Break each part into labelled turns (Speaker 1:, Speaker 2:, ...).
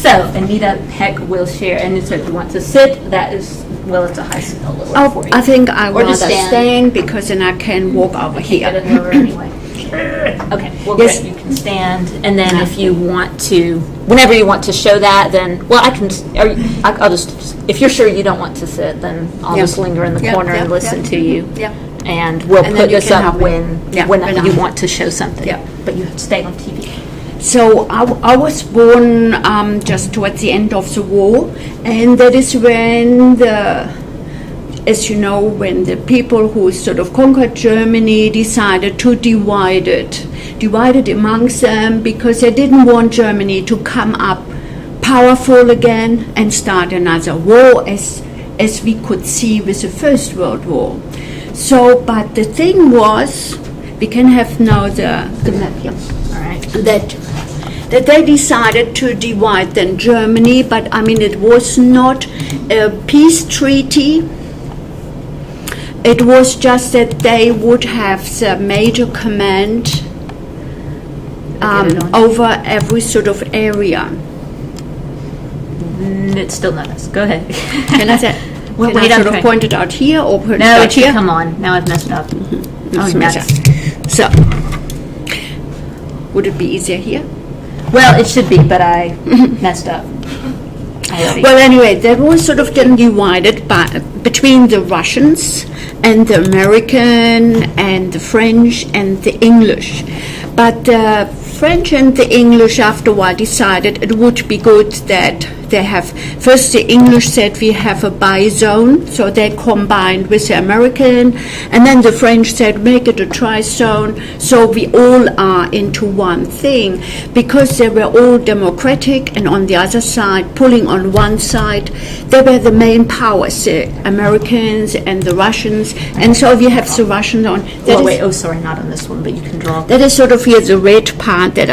Speaker 1: So Anita Peck will share, and so if you want to sit, that is, well, it's a high seat a little for you.
Speaker 2: I think I
Speaker 1: Or to
Speaker 2: rather
Speaker 1: stand.
Speaker 2: stand because then I can walk over
Speaker 1: Get
Speaker 2: here.
Speaker 1: it over anyway. Okay, well,
Speaker 2: Yes.
Speaker 1: great, you can stand, and then if you want to, whenever you want to show that, then, well, I can, I'll just, if you're sure you don't want to sit, then I'll
Speaker 2: Yeah.
Speaker 1: just linger in the
Speaker 2: Yeah,
Speaker 1: corner and
Speaker 2: yeah,
Speaker 1: listen
Speaker 2: yeah.
Speaker 1: to you.
Speaker 2: Yeah.
Speaker 1: And we'll
Speaker 2: And then
Speaker 1: put
Speaker 2: you
Speaker 1: this
Speaker 2: can
Speaker 1: up
Speaker 2: help me.
Speaker 1: when
Speaker 2: Yeah,
Speaker 1: you
Speaker 2: when
Speaker 1: want to show something.
Speaker 2: Yeah.
Speaker 1: But you have to stay on TV.
Speaker 2: So I was born just towards the end of the war, and that is when as you know, when the people who sort of conquered Germany decided to divide it amongst them because they didn't want Germany to come up powerful again and start another war as we could see with the First World War. So, but the thing was, we can have now the map here.
Speaker 1: All right.
Speaker 2: That they decided to divide then Germany, but I mean it was not a peace treaty. It was just that they would have the major command over every sort of area.
Speaker 1: It's still not us. Go ahead.
Speaker 2: Can I say?
Speaker 1: Well,
Speaker 2: Can I
Speaker 1: wait, I'm
Speaker 2: sort of
Speaker 1: trying.
Speaker 2: point it out here or point
Speaker 1: No,
Speaker 2: it out
Speaker 1: it should
Speaker 2: here?
Speaker 1: come on. Now I've messed up.
Speaker 2: Let's
Speaker 1: Oh,
Speaker 2: mess
Speaker 1: nuts.
Speaker 2: up. So, would it be easier here?
Speaker 1: Well, it should be, but I messed up. Already.
Speaker 2: Well, anyway, that was sort of then divided between the Russians and the American and the French and the English. But the French and the English after a while decided it would be good that they have, first the English said we have a bi-zone, so they combined with the American, and then the French said make it a tri-zone, so we all are into one thing, because they were all democratic, and on the other side, pulling on one side, they were the main powers, the Americans and the Russians, and so we have the Russians on.
Speaker 1: Sorry, not on this one, but you can draw.
Speaker 2: That is sort of here the red part, that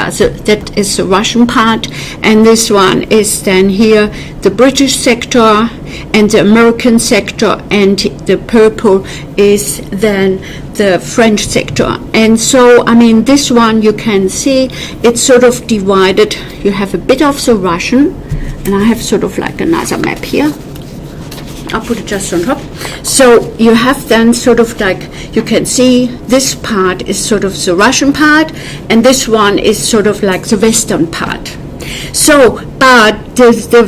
Speaker 2: is the Russian part, and this one is then here the British sector and the American sector, and the purple is then the French sector. And so, I mean, this one you can see it's sort of divided. You have a bit of the Russian, and I have sort of like another map here. I'll put it just on top. So you have then sort of like, you can see this part is sort of the Russian part, and this one is sort of like the Western part. So, but the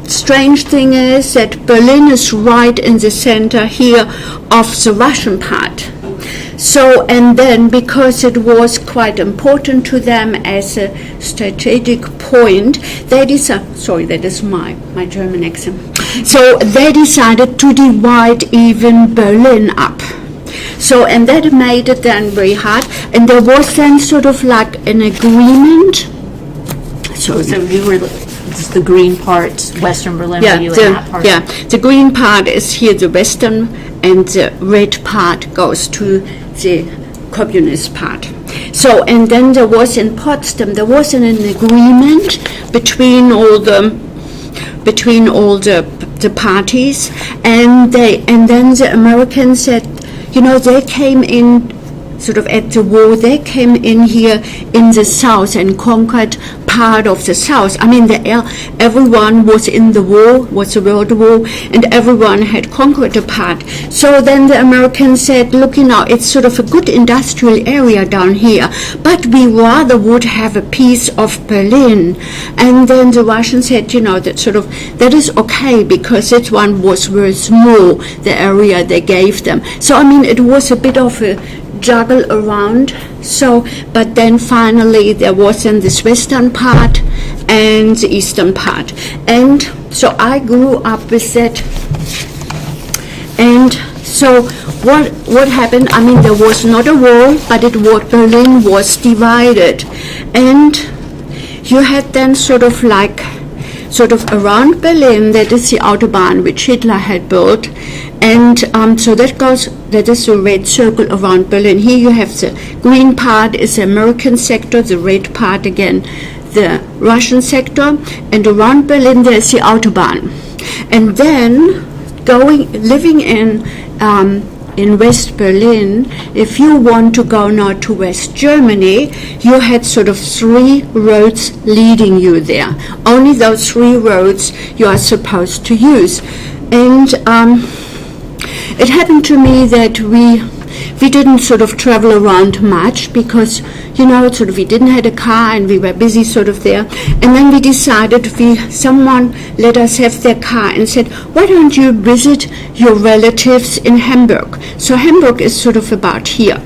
Speaker 2: strange thing is that Berlin is right in the center here of the Russian part. So, and then because it was quite important to them as a strategic point, they decided, sorry, that is my German accent. So they decided to divide even Berlin up. So, and that made it then very hard. And there was then sort of like an agreement.
Speaker 1: So you were, it's the green part, Western Berlin,
Speaker 2: Yeah,
Speaker 1: were you in that part?
Speaker 2: the green part is here, the Western, and the red part goes to the communist part. So, and then there was in Potsdam, there was an agreement between all the parties, and then the Americans said, you know, they came in sort of at the war, they came in here in the south and conquered part of the south. I mean, everyone was in the war, was the World War, and everyone had conquered a part. So then the Americans said, look, you know, it's sort of a good industrial area down here, but we rather would have a piece of Berlin. And then the Russians said, you know, that is okay, because that one was worth more, the area they gave them. So, I mean, it was a bit of a juggle around. So, but then finally there was in this western part and the eastern part. And so I grew up with that. And so what happened? I mean, there was not a war, but Berlin was divided. And you had then sort of around Berlin, that is the Autobahn which Hitler had built, and so that is the red circle around Berlin. Here you have the green part is the American sector, the red part again the Russian sector, and around Berlin there is the Autobahn. And then living in in West Berlin, if you want to go now to West Germany, you had sort of 3 roads leading you there. Only those 3 roads you are supposed to use. And it happened to me that we didn't sort of travel around much because, sort of we didn't have a car and we were busy sort of there. And then we decided someone let us have their car and said, why don't you visit your relatives in Hamburg? So Hamburg is sort of about here.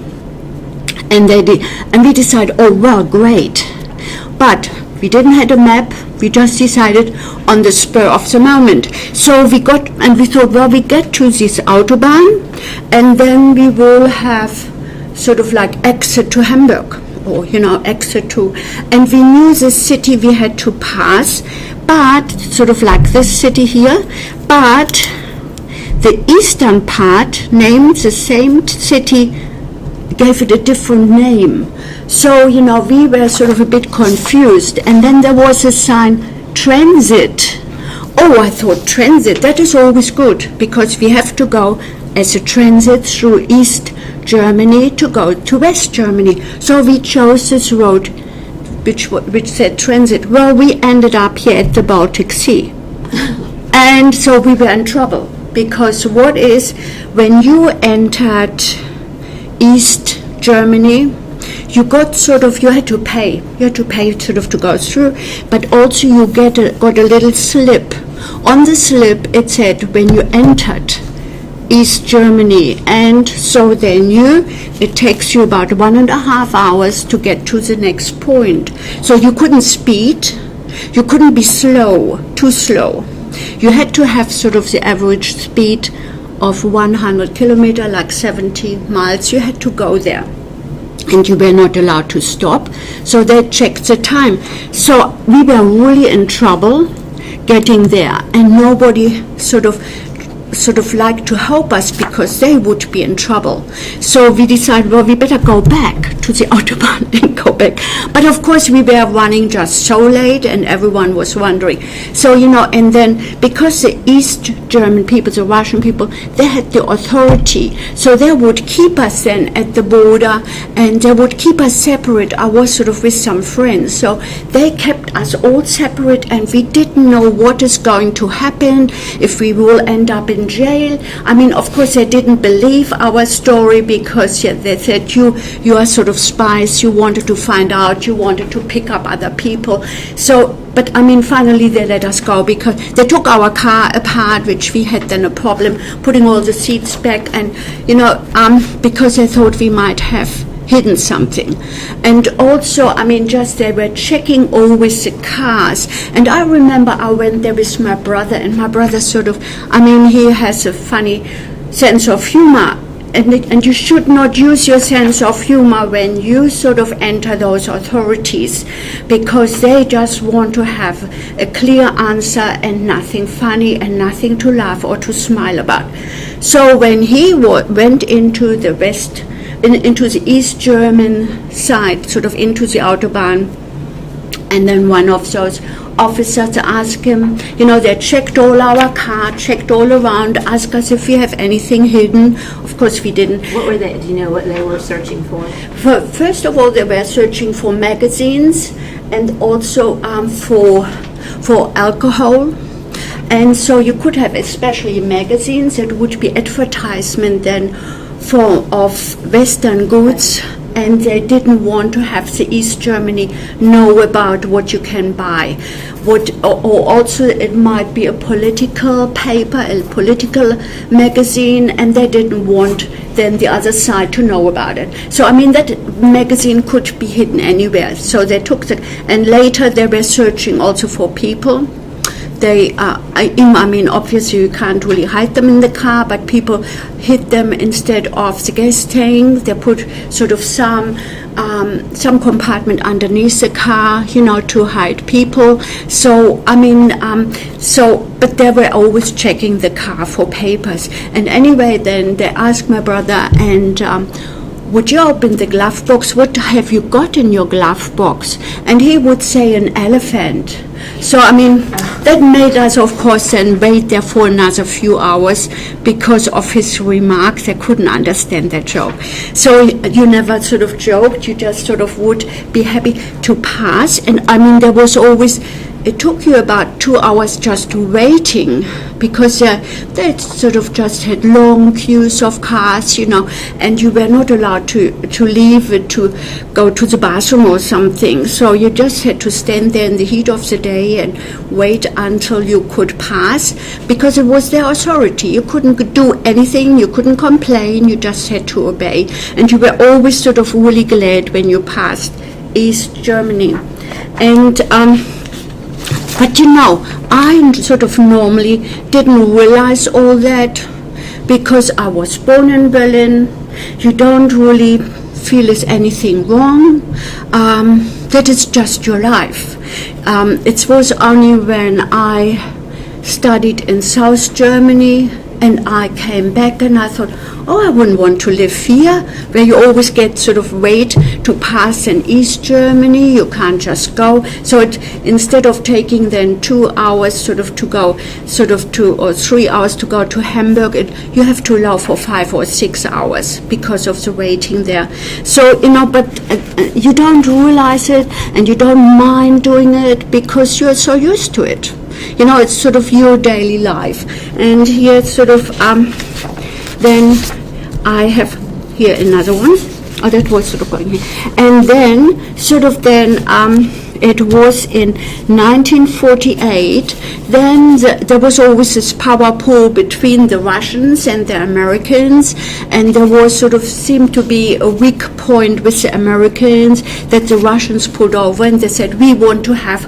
Speaker 2: And we decided, oh, well, great. But we didn't have a map. We just decided on the spur of the moment. So we thought, well, we get to this Autobahn, and then we will have sort of like exit to Hamburg, or, exit to, and we knew the city we had to pass, but sort of like this city here, but the eastern part named the same city, gave it a different name. So, we were sort of a bit confused. And then there was a sign, transit. Oh, I thought transit, that is always good, because we have to go as a transit through East Germany to go to West Germany. So we chose this road which said transit. Well, we ended up here at the Baltic Sea. And so we were in trouble, because what is, when you entered East Germany, you had to pay. You had to pay sort of to go through, but also you got a little slip. On the slip it said when you entered East Germany, and so they knew it takes you about 1.5 hours to get to the next point. So you couldn't speed, you couldn't be too slow. You had to have sort of the average speed of 100 kilometers, like 70 miles. You had to go there. And you were not allowed to stop, so they checked the time. So we were really in trouble getting there, and nobody sort of liked to help us because they would be in trouble. So we decided, well, we better go back to the Autobahn and go back. But of course we were running just so late, and everyone was wondering. So, and then because the East German people, the Russian people, they had the authority, so they would keep us then at the border, and they would keep us separate. I was sort of with some friends, so they kept us all separate, and we didn't know what is going to happen, if we will end up in jail. I mean, of course, they didn't believe our story, because they said, you are sort of spies, you wanted to find out, you wanted to pick up other people. So, but I mean, finally they let us go, because they took our car apart, which we had then a problem putting all the seats back, and because they thought we might have hidden something. And also, I mean, just they were checking always the cars. And I remember I went there with my brother, and my brother sort of, I mean, he has a funny sense of humor. And you should not use your sense of humor when you sort of enter those authorities, because they just want to have a clear answer and nothing funny and nothing to laugh or to smile about. So when he went into the into the East German side, sort of into the Autobahn, and then one of those officers asked him, they checked all our car, checked all around, asked us if we have anything hidden. Of course we didn't.
Speaker 1: What were they, do you know what they were searching for?
Speaker 2: First of all, they were searching for magazines, and also for alcohol. And so you could have especially magazines that would be advertisement then of Western goods, and they didn't want to have the East Germany know about what you can buy. Or also it might be a political paper, a political magazine, and they didn't want then the other side to know about it. So I mean, that magazine could be hidden anywhere. So they took and later they were searching also for people. I mean, obviously you can't really hide them in the car, but people hid them instead of the gas tank. They put sort of some compartment underneath the car, to hide people. So, I mean, but they were always checking the car for papers. And anyway, then they asked my brother, and would you open the glove box? What have you got in your glove box? And he would say an elephant. So, I mean, that made us, of course, then wait there for another few hours because of his remarks. They couldn't understand that joke. So you never sort of joked. You just sort of would be happy to pass. And, I mean, there was always... It took you about 2 hours just waiting because they sort of just had long queues of cars, and you were not allowed to leave it to go to the bathroom or something. So you just had to stand there in the heat of the day and wait until you could pass because it was their authority. You couldn't do anything, you couldn't complain, you just had to obey. And you were always sort of really glad when you passed East Germany. And but I sort of normally didn't realize all that because I was born in Berlin. You don't really feel there's anything wrong. That is just your life. It was only when I studied in South Germany and I came back and I thought, I wouldn't want to live here, where you always get sort of wait to pass in East Germany. You can't just go. So instead of taking then 2 hours sort of to go, or 3 hours to go to Hamburg, you have to allow for 5 or 6 hours because of the waiting there. So, but you don't realize it and you don't mind doing it because you're so used to it. It's sort of your daily life. And here sort of, then I have here another one. That was sort of going here. And then, it was in 1948, then there was always this power pool between the Russians and the Americans, and there was sort of seemed to be a weak point with the Americans that the Russians pulled over and they said, we want to have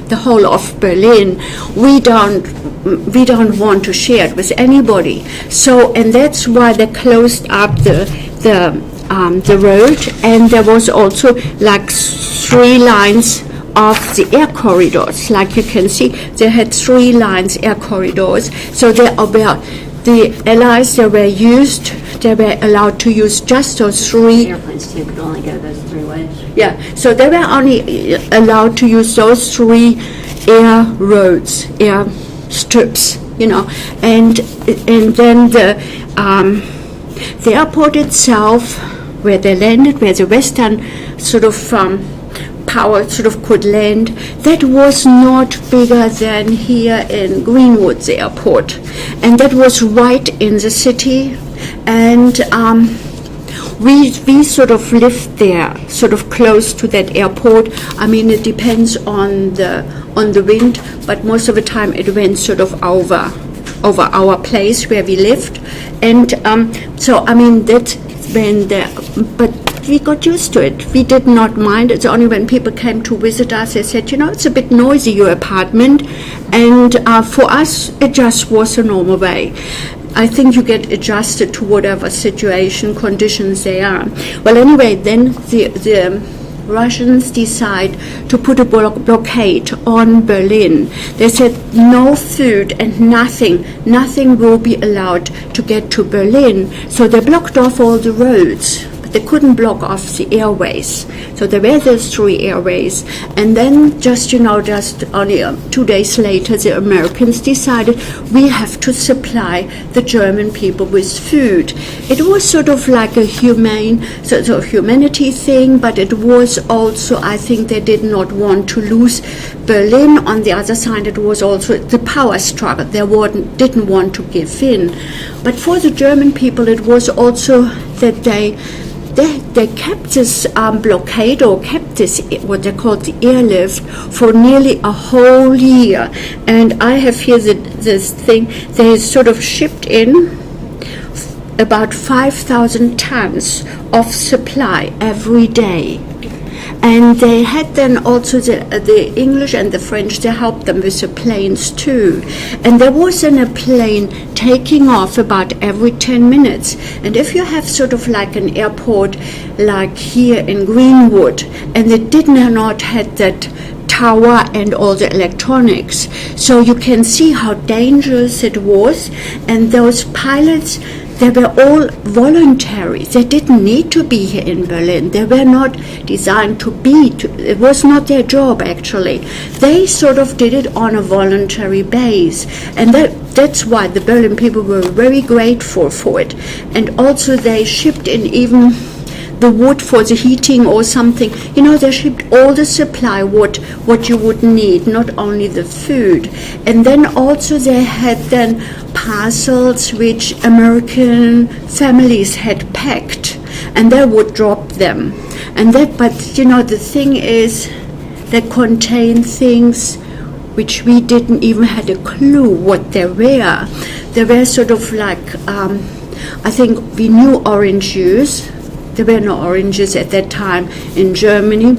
Speaker 2: the whole of Berlin. We don't want to share it with anybody. So, and that's why they closed up the road, and there was also like 3 lines of the air corridors. Like you can see, they had 3 lines air corridors. So the Allies, they were allowed to use just those 3.
Speaker 1: Airplanes too could only go those 3 ways.
Speaker 2: Yeah, so they were only allowed to use those 3 air roads, air strips, and then the airport itself, where they landed, where the Western sort of power sort of could land, that was not bigger than here in Greenwood, the airport. And that was right in the city. And we sort of lived there, sort of close to that airport. I mean, it depends on the wind, but most of the time it went sort of over our place where we lived. And so, I mean, that's when but we got used to it. We did not mind. It's only when people came to visit us, they said, it's a bit noisy, your apartment. And for us, it just was a normal way. I think you get adjusted to whatever situation, conditions they are. Well, anyway, then the Russians decide to put a blockade on Berlin. They said no food and nothing will be allowed to get to Berlin. So they blocked off all the roads. They couldn't block off the airways. So there were those 3 airways. And then just only 2 days later, the Americans decided we have to supply the German people with food. It was sort of like a sort of humanity thing, but it was also, I think they did not want to lose Berlin. On the other side, it was also the power struggle. They didn't want to give in. But for the German people, it was also that they kept this blockade, or kept this, what they called the airlift, for nearly a whole year. And I have here this thing, they sort of shipped in about 5,000 tons of supply every day. And they had then also the English and the French, they helped them with the planes too. And there was then a plane taking off about every 10 minutes. And if you have sort of like an airport like here in Greenwood, and they did not have that tower and all the electronics, so you can see how dangerous it was. And those pilots, they were all voluntary. They didn't need to be here in Berlin. They were not designed to be. It was not their job, actually. They sort of did it on a voluntary base. And that's why the Berlin people were very grateful for it. And also they shipped in even the wood for the heating or something. You know, they shipped all the supply wood, what you would need, not only the food. And then also they had then parcels which American families had packed, and they would drop them. And that, but you know, the thing is, they contain things which we didn't even had a clue what they were. They were sort of like, I think we knew orange juice. There were no oranges at that time in Germany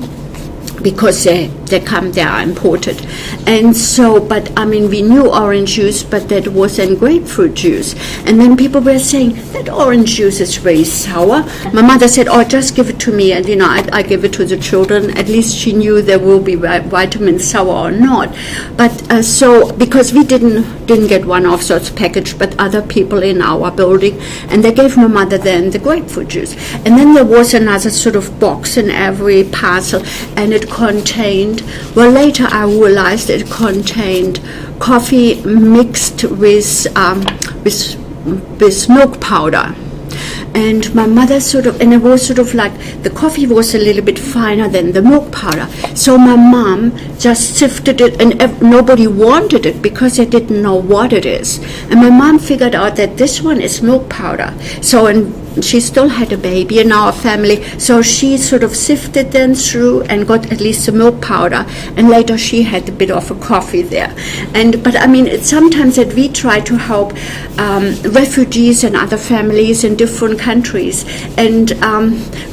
Speaker 2: because they come, they are imported. And so, but I mean, we knew orange juice, but that wasn't grapefruit juice. And then people were saying, that orange juice is very sour. My mother said, oh, just give it to me. And, you know, I give it to the children. At least she knew there will be vitamins sour or not. But so, because we didn't get one of those packaged, but other people in our building, and they gave my mother then the grapefruit juice. And then there was another sort of box in every parcel, and it contained, well, later I realized it contained coffee mixed with milk powder. And my mother sort of, and it was sort of like, the coffee was a little bit finer than the milk powder. So my mom just sifted it, and nobody wanted it because they didn't know what it is. And my mom figured out that this one is milk powder. So, and she still had a baby in our family, so she sort of sifted them through and got at least the milk powder, and later she had a bit of a coffee there. But I mean, it's sometimes that we try to help refugees and other families in different countries, and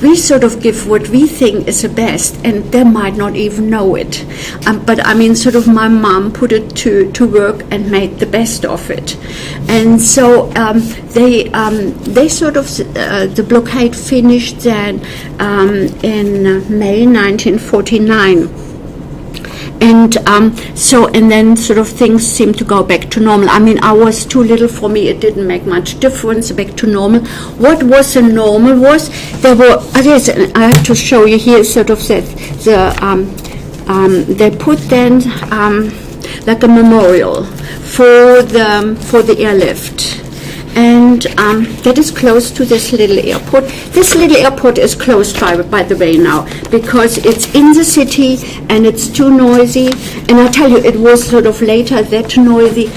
Speaker 2: we sort of give what we think is the best, and they might not even know it. But I mean, sort of my mom put it to work and made the best of it. And so they sort of, the blockade finished then in May 1949. And and then sort of things seemed to go back to normal. I mean, I was too little for me. It didn't make much difference back to normal. What was a normal was, there were, I have to show you here sort of that they put then like a memorial for the airlift. And that is close to this little airport. This little airport is closed, by the way, now, because it's in the city and it's too noisy. And I tell you, it was sort of later that noisy.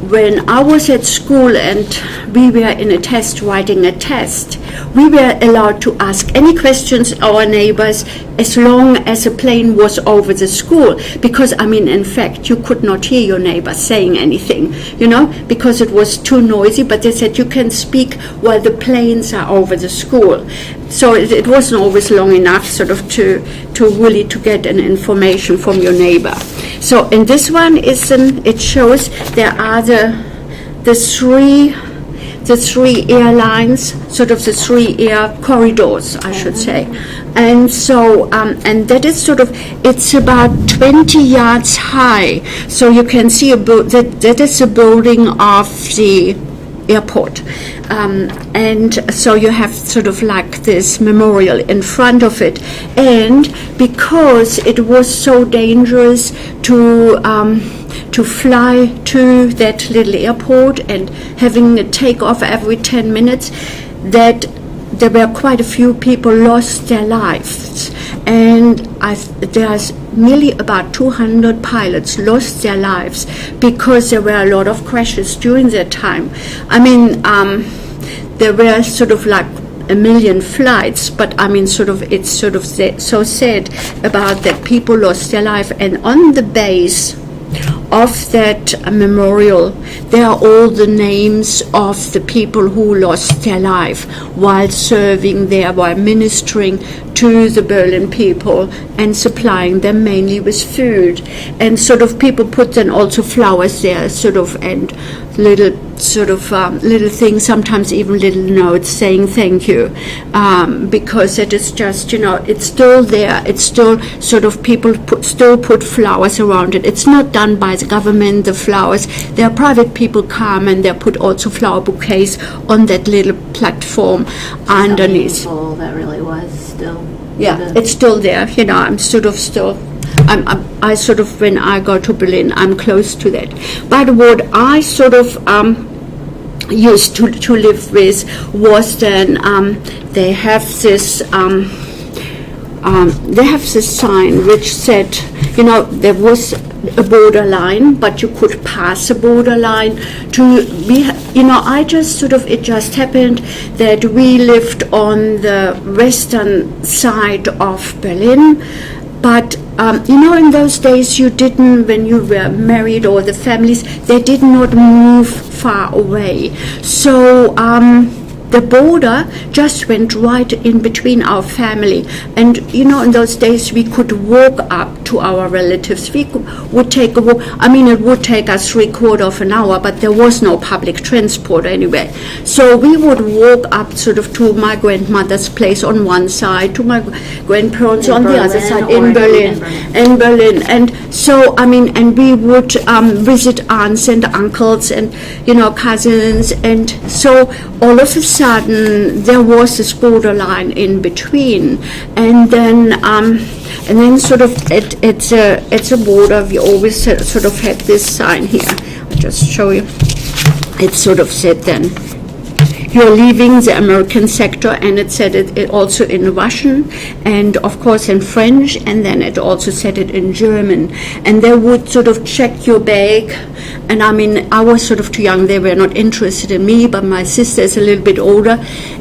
Speaker 2: When I was at school and we were in a test, writing a test, we were allowed to ask any questions our neighbors as long as a plane was over the school. Because, I mean, in fact, you could not hear your neighbor saying anything, you know, because it was too noisy. But they said you can speak while the planes are over the school. So it wasn't always long enough sort of to really to get an information from your neighbor. So in this one, it shows there are the three airlines, sort of the three air corridors, I should say. And so, and that is sort of, it's about 20 yards high. So you can see that is the building of the airport. And so you have sort of like this memorial in front of it. And because it was so dangerous to fly to that little airport and having a takeoff every 10 minutes, that there were quite a few people lost their lives. And there's nearly about 200 pilots lost their lives because there were a lot of crashes during that time. I mean, there were sort of like a million flights, but I mean, sort of, it's sort of so sad about that people lost their life. And on the base of that memorial, there are all the names of the people who lost their life while serving there, while ministering to the Berlin people and supplying them mainly with food. And sort of people put then also flowers there, sort of, and little sort of little things, sometimes even little notes saying thank you, because it is just, it's still there. It's still sort of people still put flowers around it. It's not done by the government, the flowers. There are private people come and they put also flower bouquets on that little platform underneath.
Speaker 1: How meaningful that really was still.
Speaker 2: Yeah, it's still there. I'm sort of still. I sort of, when I go to Berlin, I'm close to that. But what I sort of used to live with was then they have this sign which said, there was a borderline, but you could pass a borderline to be, I just sort of, it just happened that we lived on the western side of Berlin. But, in those days you didn't, when you were married, or the families, they did not move far away. So the border just went right in between our family. And, in those days we could walk up to our relatives. We would take a walk. It would take us 3/4 of an hour, but there was no public transport anyway. So we would walk up sort of to my grandmother's place on one side, to my grandparents on the other side, in Berlin. And so, and we would visit aunts and uncles and, cousins. And so all of a sudden there was this borderline in between, and then sort of it's a border. We always sort of had this sign here. I'll just show you. It sort of said then, you're leaving the American sector, and it said it also in Russian, and of course in French, and then it also said it in German. And they would sort of check your bag, and I was sort of too young. They were not interested in me, but my sister is a little bit older,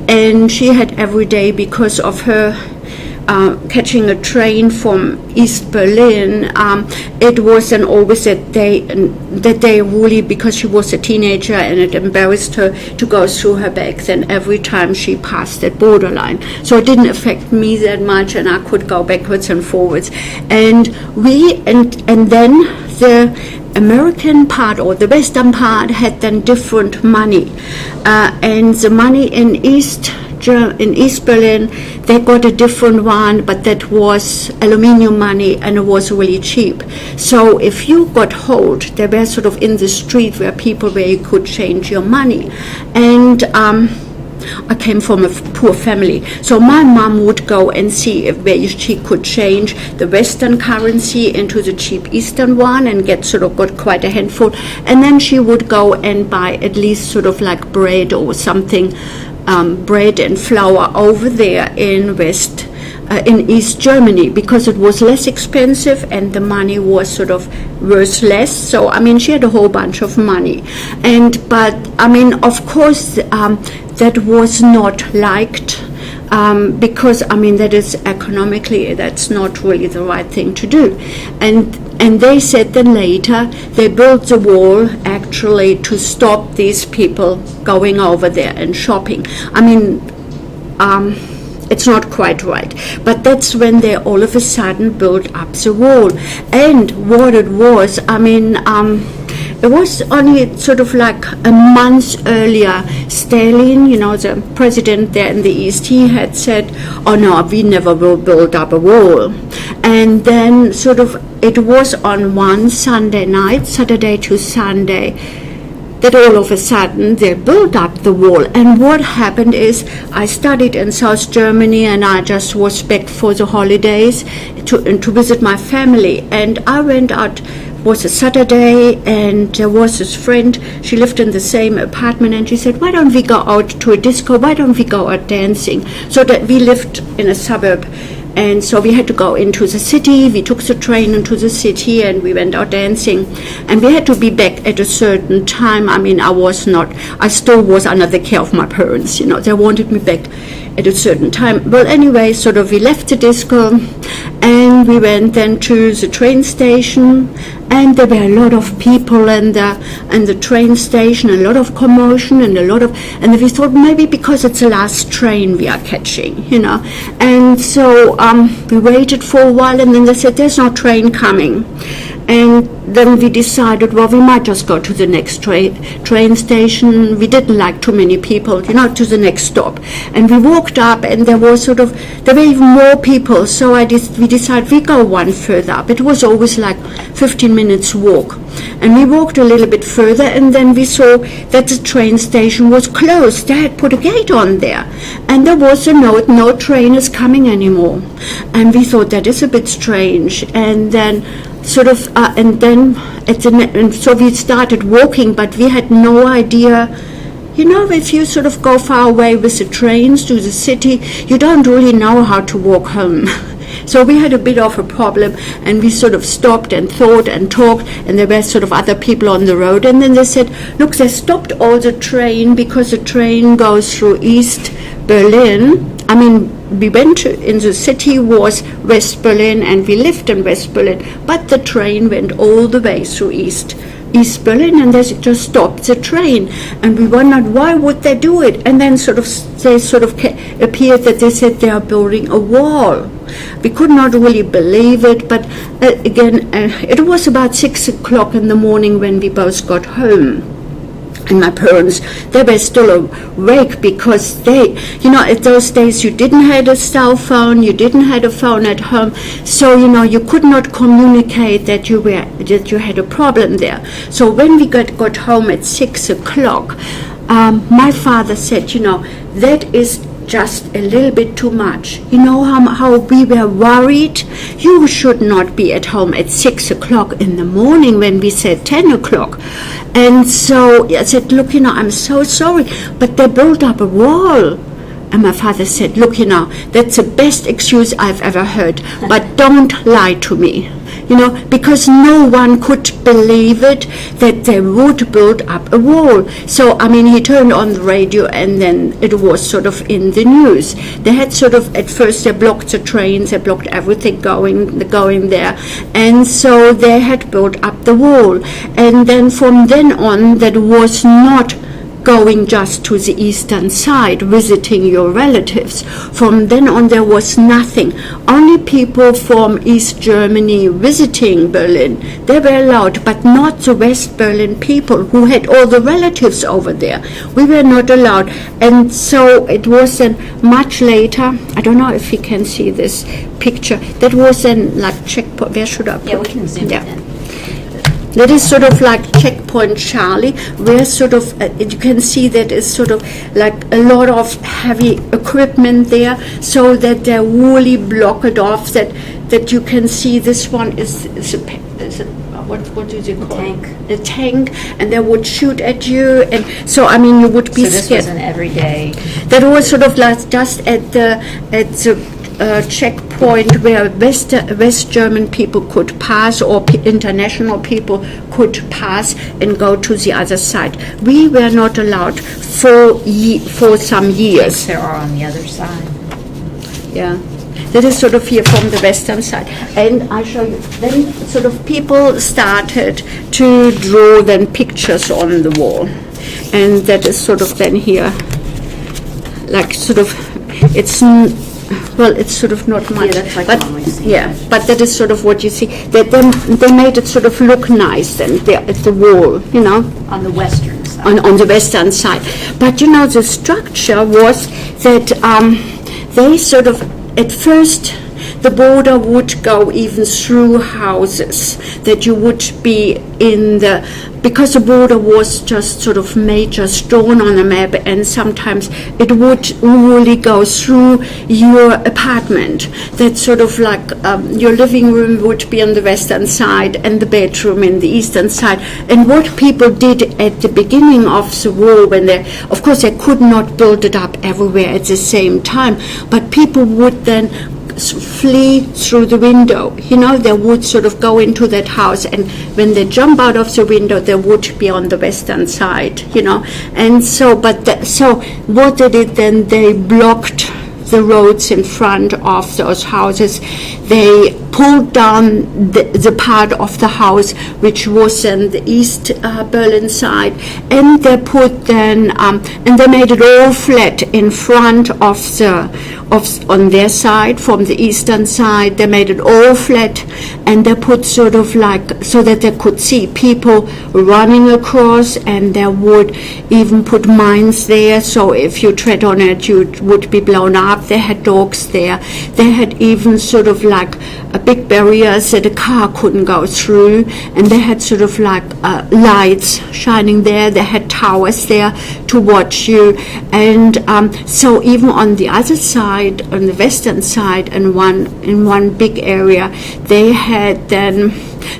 Speaker 2: and she had every day, because of her catching a train from East Berlin, it was then always that they really, because she was a teenager and it embarrassed her to go through her bag then every time she passed that borderline. So it didn't affect me that much, and I could go backwards and forwards. And then the American part, or the western part, had then different money, and the money in East Berlin, they got a different one, but that was aluminium money, and it was really cheap. So if you got hold, they were sort of in the street where you could change your money. And I came from a poor family, so my mom would go and see where she could change the Western currency into the cheap Eastern one, and got quite a handful. And then she would go and buy at least sort of like bread or something, bread and flour over there in East Germany, because it was less expensive and the money was sort of worth less. So she had a whole bunch of money, but of course that was not liked, because that is economically, that's not really the right thing to do. And they said then later they built the wall actually to stop these people going over there and shopping. It's not quite right, but that's when they all of a sudden built up the wall. And what it was, it was only sort of like a month earlier, Stalin, the president there in the East, he had said, oh no, we never will build up a wall. And then sort of it was on one Sunday night, Saturday to Sunday, that all of a sudden they built up the wall. And what happened is, I studied in South Germany, and I just was back for the holidays to visit my family. And I went out, it was a Saturday, and there was this friend, she lived in the same apartment, and she said, why don't we go out to a disco, why don't we go out dancing? So that we lived in a suburb, and so we had to go into the city. We took the train into the city, and we went out dancing, and we had to be back at a certain time. I still was under the care of my parents, they wanted me back at a certain time. Well, anyway, sort of we left the disco and we went then to the train station, and there were a lot of people in the train station, a lot of commotion and and we thought maybe because it's the last train we are catching, and so we waited for a while, and then they said there's no train coming. And then we decided, well, we might just go to the next train station. We didn't like too many people, to the next stop. And we walked up, and there were even more people. So we decided we go one further up. It was always like 15 minutes walk. And we walked a little bit further, and then we saw that the train station was closed. They had put a gate on there. And there was a note, no train is coming anymore. And we thought that is a bit strange. And then so we started walking, but we had no idea. If you sort of go far away with the trains to the city, you don't really know how to walk home. So we had a bit of a problem, and we sort of stopped and thought and talked, and there were sort of other people on the road, and then they said, look, they stopped all the train because the train goes through East Berlin. I mean, we went in the city was West Berlin, and we lived in West Berlin, but the train went all the way through East Berlin, and they just stopped the train, and we wondered why would they do it, and then appeared that they said they are building a wall. We could not really believe it, but it was about 6 o'clock in the morning when we both got home. And my parents, they were still awake because at those days you didn't have a cell phone, you didn't have a phone at home, so you could not communicate that you had a problem there. So when we got home at 6 o'clock, my father said, that is just a little bit too much. How we were worried. You should not be at home at 6 o'clock in the morning when we said 10 o'clock. And so I said, look, I'm so sorry, but they built up a wall. And my father said, look, that's the best excuse I've ever heard, but don't lie to me. Because no one could believe it, that they would build up a wall. So, he turned on the radio, and then it was sort of in the news. They had at first they blocked the trains, they blocked everything going there. And so they had built up the wall. And then from then on, that was not going just to the eastern side, visiting your relatives. From then on, there was nothing. Only people from East Germany visiting Berlin, they were allowed, but not the West Berlin people who had all the relatives over there. We were not allowed. And so it was then much later, I don't know if you can see this picture, that was then like checkpoint, where should I put?
Speaker 1: Yeah, we can zoom
Speaker 2: yeah.
Speaker 1: in.
Speaker 2: That is sort of like Checkpoint Charlie, where you can see that is sort of like a lot of heavy equipment there, so that they really block it off, that you can see this one is what do you call it? The tank, and they would shoot at you, and so you would be scared.
Speaker 1: So this was an everyday.
Speaker 2: That was sort of like just at the checkpoint where West German people could pass, or international people could pass and go to the other side. We were not allowed for some years.
Speaker 1: There are on the other side.
Speaker 2: Yeah. That is sort of here from the western side. And I show you, then sort of people started to draw then pictures on the wall. And that is sort of then here, like sort of, it's sort of not much.
Speaker 1: Yeah, that's like
Speaker 2: but,
Speaker 1: one we see.
Speaker 2: Yeah, but that is sort of what you see. That they made it sort of look nice then at the wall,
Speaker 1: On the western side.
Speaker 2: On the western side. But the structure was that they sort of, at first, the border would go even through houses, that you would be because the border was just sort of made, just drawn on a map, and sometimes it would really go through your apartment. That sort of like your living room would be on the western side and the bedroom in the eastern side. And what people did at the beginning of the war, when of course they could not build it up everywhere at the same time, but people would then flee through the window. They would sort of go into that house, and when they jump out of the window, they would be on the western side, And so, so what they did then, they blocked the roads in front of those houses. They pulled down the part of the house which was in the East Berlin side, and they put then and they made it all flat in front of on their side. From the eastern side they made it all flat, and they put sort of like so that they could see people running across, and they would even put mines there, so if you tread on it you would be blown up. They had dogs there. They had even sort of like a big barriers that a car couldn't go through, and they had sort of like lights shining there. They had towers there to watch you, and so even on the other side, on the western side, in one big area, they had then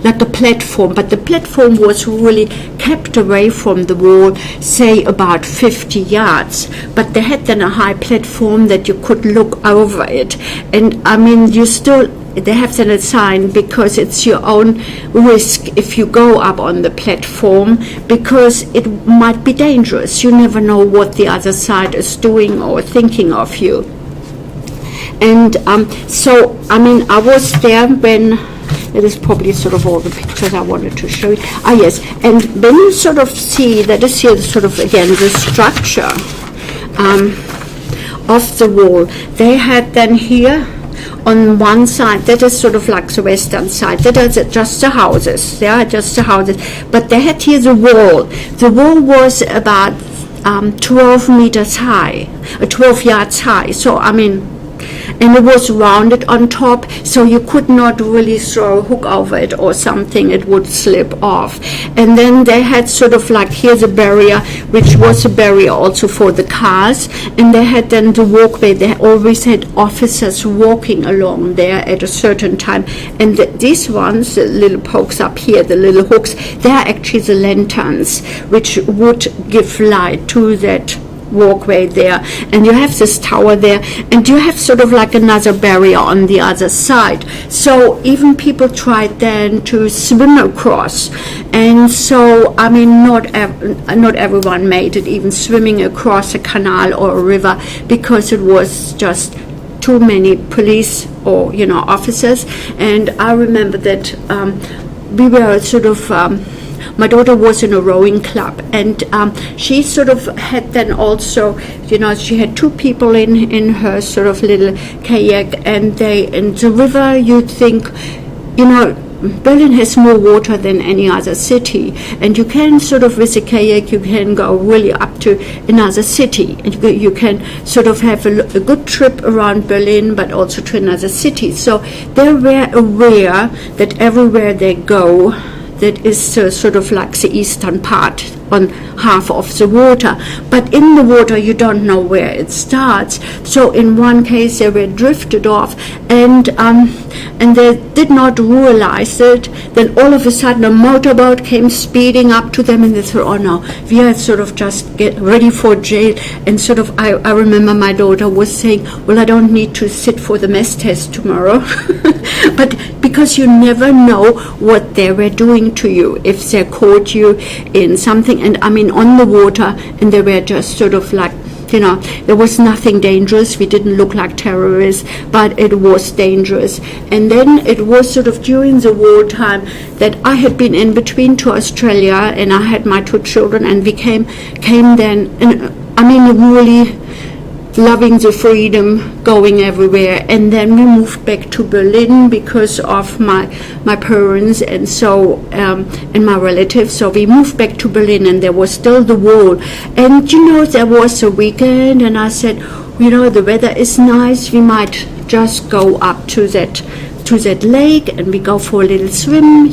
Speaker 2: like a platform, but the platform was really kept away from the wall, say about 50 yards, but they had then a high platform that you could look over it. And I mean, they have then a sign, because it's your own risk if you go up on the platform, because it might be dangerous. You never know what the other side is doing or thinking of you. And so, I mean, I was there when, it is probably sort of all the pictures I wanted to show you. Ah, yes, and when you sort of see, that is here sort of, again, the structure of the wall. They had then here, on one side, that is sort of like the western side, that is just the houses, just the houses, but they had here the wall. The wall was about 12 meters high, 12 yards high, so I mean, and it was rounded on top, so you could not really throw a hook over it or something, it would slip off. And then they had sort of like, here's a barrier, which was a barrier also for the cars, and they had then the walkway. They always had officers walking along there at a certain time, and these ones, the little pokes up here, the little hooks, they are actually the lanterns which would give light to that walkway there. And you have this tower there, and you have sort of like another barrier on the other side, so even people tried then to swim across. And so I mean, not everyone made it, even swimming across a canal or a river, because it was just too many police or officers. And I remember that we were sort of my daughter was in a rowing club, and she sort of had then also, she had two people in her sort of little kayak, and in the river, you'd think, Berlin has more water than any other city, and you can sort of, with a kayak, you can go really up to another city, and you can sort of have a good trip around Berlin, but also to another city. So they were aware that everywhere they go, that is sort of like the eastern part on half of the water, but in the water you don't know where it starts. So in one case they were drifted off, and they did not realize it. Then all of a sudden a motorboat came speeding up to them, and they thought, oh no, we are sort of just get ready for jail. And sort of I remember my daughter was saying, well, I don't need to sit for the mess test tomorrow. But because you never know what they were doing to you, if they caught you in something. And I mean, on the water, and they were just sort of like, there was nothing dangerous. We didn't look like terrorists, but it was dangerous. And then it was sort of during the wartime that I had been in between to Australia, and I had my two children, and we came then, and I mean, really loving the freedom, going everywhere. And then we moved back to Berlin because of my parents and so and my relatives. So we moved back to Berlin, and there was still the wall. And there was a weekend, and I said, the weather is nice, we might just go up to that lake, and we go for a little swim,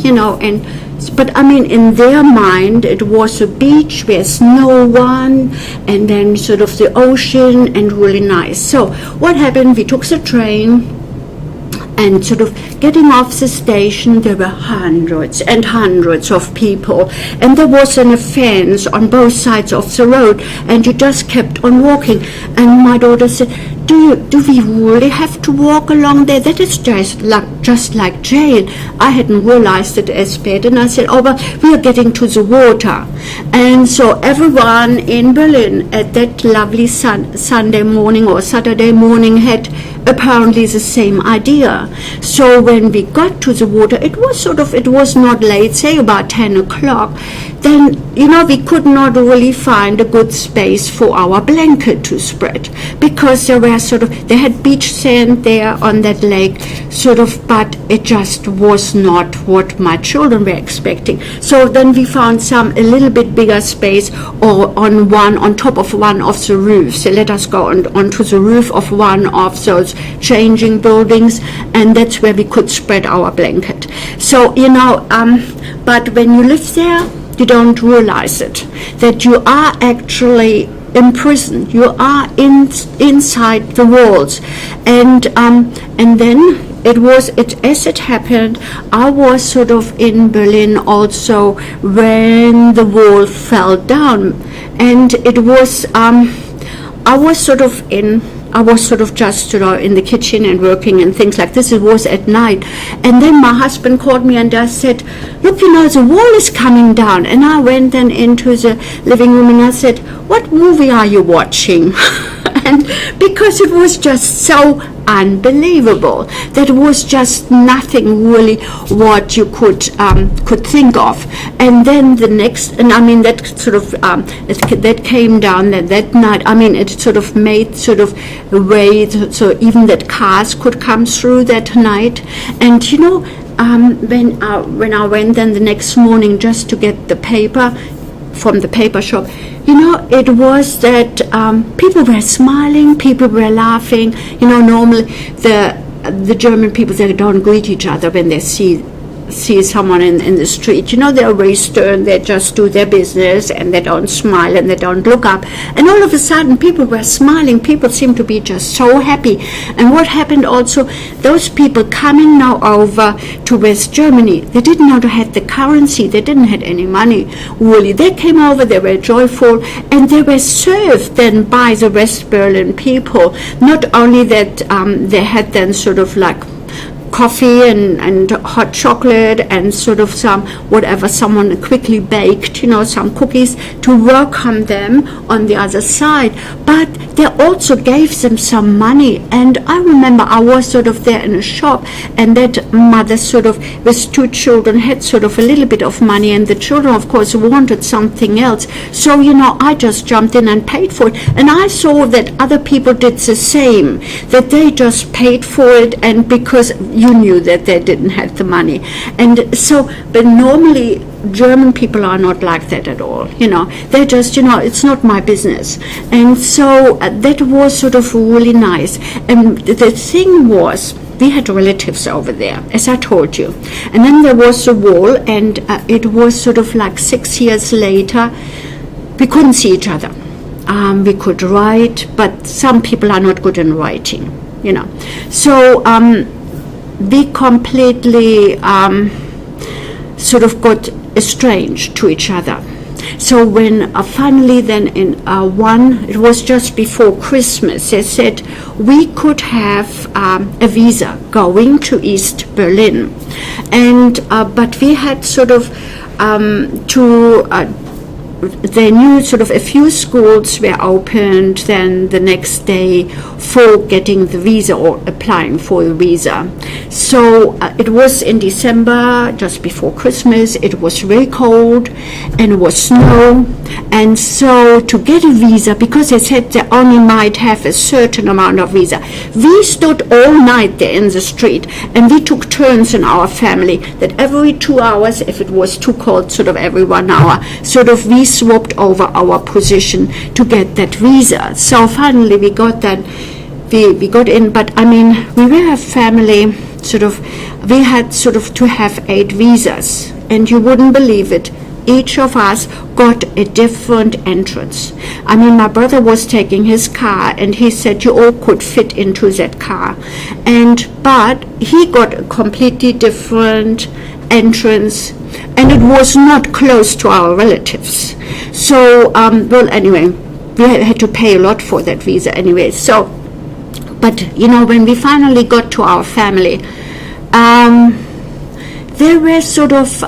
Speaker 2: but I mean, in their mind, it was a beach, there's no one, and then sort of the ocean, and really nice. So what happened, we took the train, and sort of getting off the station, there were hundreds and hundreds of people, and there was a fence on both sides of the road, and you just kept on walking. And my daughter said, do we really have to walk along there? That is just like jail. I hadn't realized it as bad, and I said, oh, but we are getting to the water. And so everyone in Berlin at that lovely Sunday morning or Saturday morning had apparently the same idea. So when we got to the water, it was not late, say about 10 o'clock, then, we could not really find a good space for our blanket to spread, because they had beach sand there on that lake, but it just was not what my children were expecting. So then we found a little bit bigger space, or on top of one of the roofs. So let us go onto the roof of one of those changing buildings, and that's where we could spread our blanket. So, but when you live there, you don't realize it, that you are actually in prison. You are inside the walls. And then as it happened, I was in Berlin also when the wall fell down. And it was, I was just in the kitchen and working and things like this. It was at night. And then my husband called me and I said, look, the wall is coming down. And I went then into the living room and I said, what movie are you watching? And because it was just so unbelievable, that was just nothing really what you could think of. And then the next, and I mean that that came down that night. I mean it made a way so even that cars could come through that night. And when I went then the next morning just to get the paper from the paper shop, it was that people were smiling, people were laughing. Normally the German people, they don't greet each other when they see someone in the street. They're very stern, they just do their business and they don't smile and they don't look up. And all of a sudden people were smiling, people seemed to be just so happy. And what happened also, those people coming now over to West Germany, they didn't know how to have the currency, they didn't have any money really. They came over, they were joyful, and they were served then by the West Berlin people. Not only that they had then coffee and hot chocolate and some whatever someone quickly baked, some cookies to welcome them on the other side. But they also gave them some money. And I remember I was there in a shop, and that mother with two children had a little bit of money, and the children of course wanted something else. So I just jumped in and paid for it, and I saw that other people did the same, that they just paid for it, and because you knew that they didn't have the money. And so, but normally German people are not like that at all. They just, it's not my business. And so that was really nice. And the thing was, we had relatives over there, as I told you. And then there was a wall, and it was 6 years later, we couldn't see each other. We could write, but some people are not good in writing, So we completely got estranged to each other. So when finally then it was just before Christmas, they said we could have a visa going to East Berlin. And but we had they knew a few schools were opened then the next day for getting the visa or applying for the visa. So it was in December, just before Christmas. It was very cold and it was snow. And so to get a visa, because they said they only might have a certain amount of visa, we stood all night there in the street, and we took turns in our family that every 2 hours, if it was too cold, every 1 hour, we swapped over our position to get that visa. So finally we got that, we got in. But I mean, we were a family, we had to have 8 visas, and you wouldn't believe it, each of us got a different entrance. I mean, my brother was taking his car, and he said you all could fit into that car, but he got a completely different entrance, and it was not close to our relatives. So, anyway, we had to pay a lot for that visa anyway. So, but when we finally got to our family, they were sort of,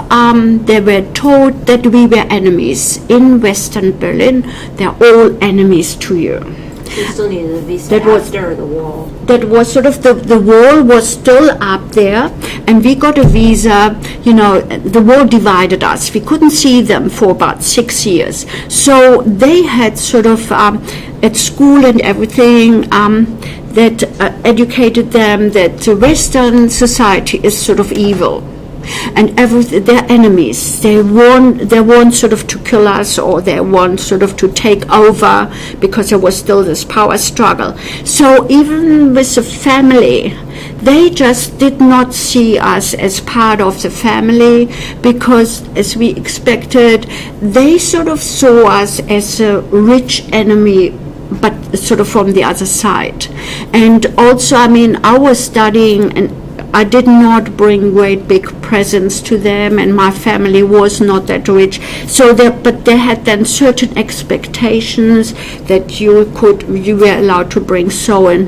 Speaker 2: they were told that we were enemies. In Western Berlin, they're all enemies to you.
Speaker 1: You still needed a visa
Speaker 2: That was-
Speaker 1: after the wall.
Speaker 2: That was sort of, the wall was still up there, and we got a visa. The wall divided us. We couldn't see them for about 6 years. So they had sort of, at school and everything, that educated them that the Western society is sort of evil. And they're enemies. They want sort of to kill us, or they want sort of to take over, because there was still this power struggle. So even with the family, they just did not see us as part of the family, because, as we expected, they sort of saw us as a rich enemy, but sort of from the other side. And also, I was studying, and I did not bring great big presents to them, and my family was not that rich. But they had then certain expectations that you were allowed to bring so and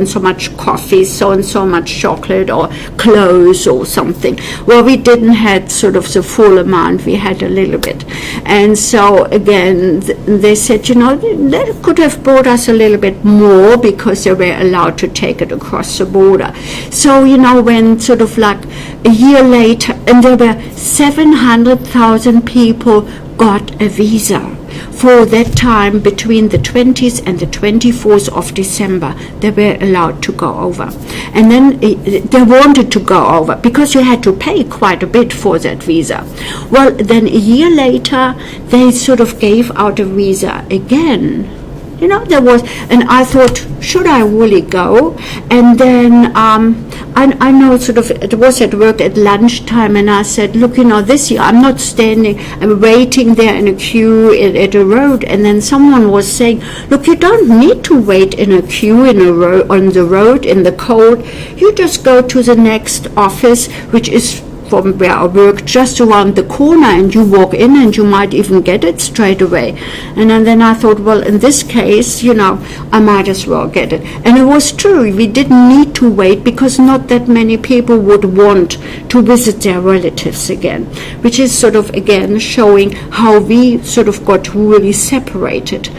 Speaker 2: so much coffee, so and so much chocolate, or clothes or something. Well, we didn't have sort of the full amount. We had a little bit. And so again, they said, they could have brought us a little bit more, because they were allowed to take it across the border. So, when sort of like a year later, and there were 700,000 people got a visa for that time between the 20th and the 24th of December. They were allowed to go over. And then they wanted to go over, because you had to pay quite a bit for that visa. Well, then a year later, they sort of gave out a visa again. There was, and I thought, should I really go? And then I know sort of, it was at work at lunchtime, and I said, look, this year I'm not standing, I'm waiting there in a queue at a road. And then someone was saying, look, you don't need to wait in a queue on the road in the cold. You just go to the next office, which is from where I work, just around the corner, and you walk in and you might even get it straight away. And then I thought, well, in this case, I might as well get it. And it was true. We didn't need to wait, because not that many people would want to visit their relatives again, which is sort of, again, showing how we sort of got really separated.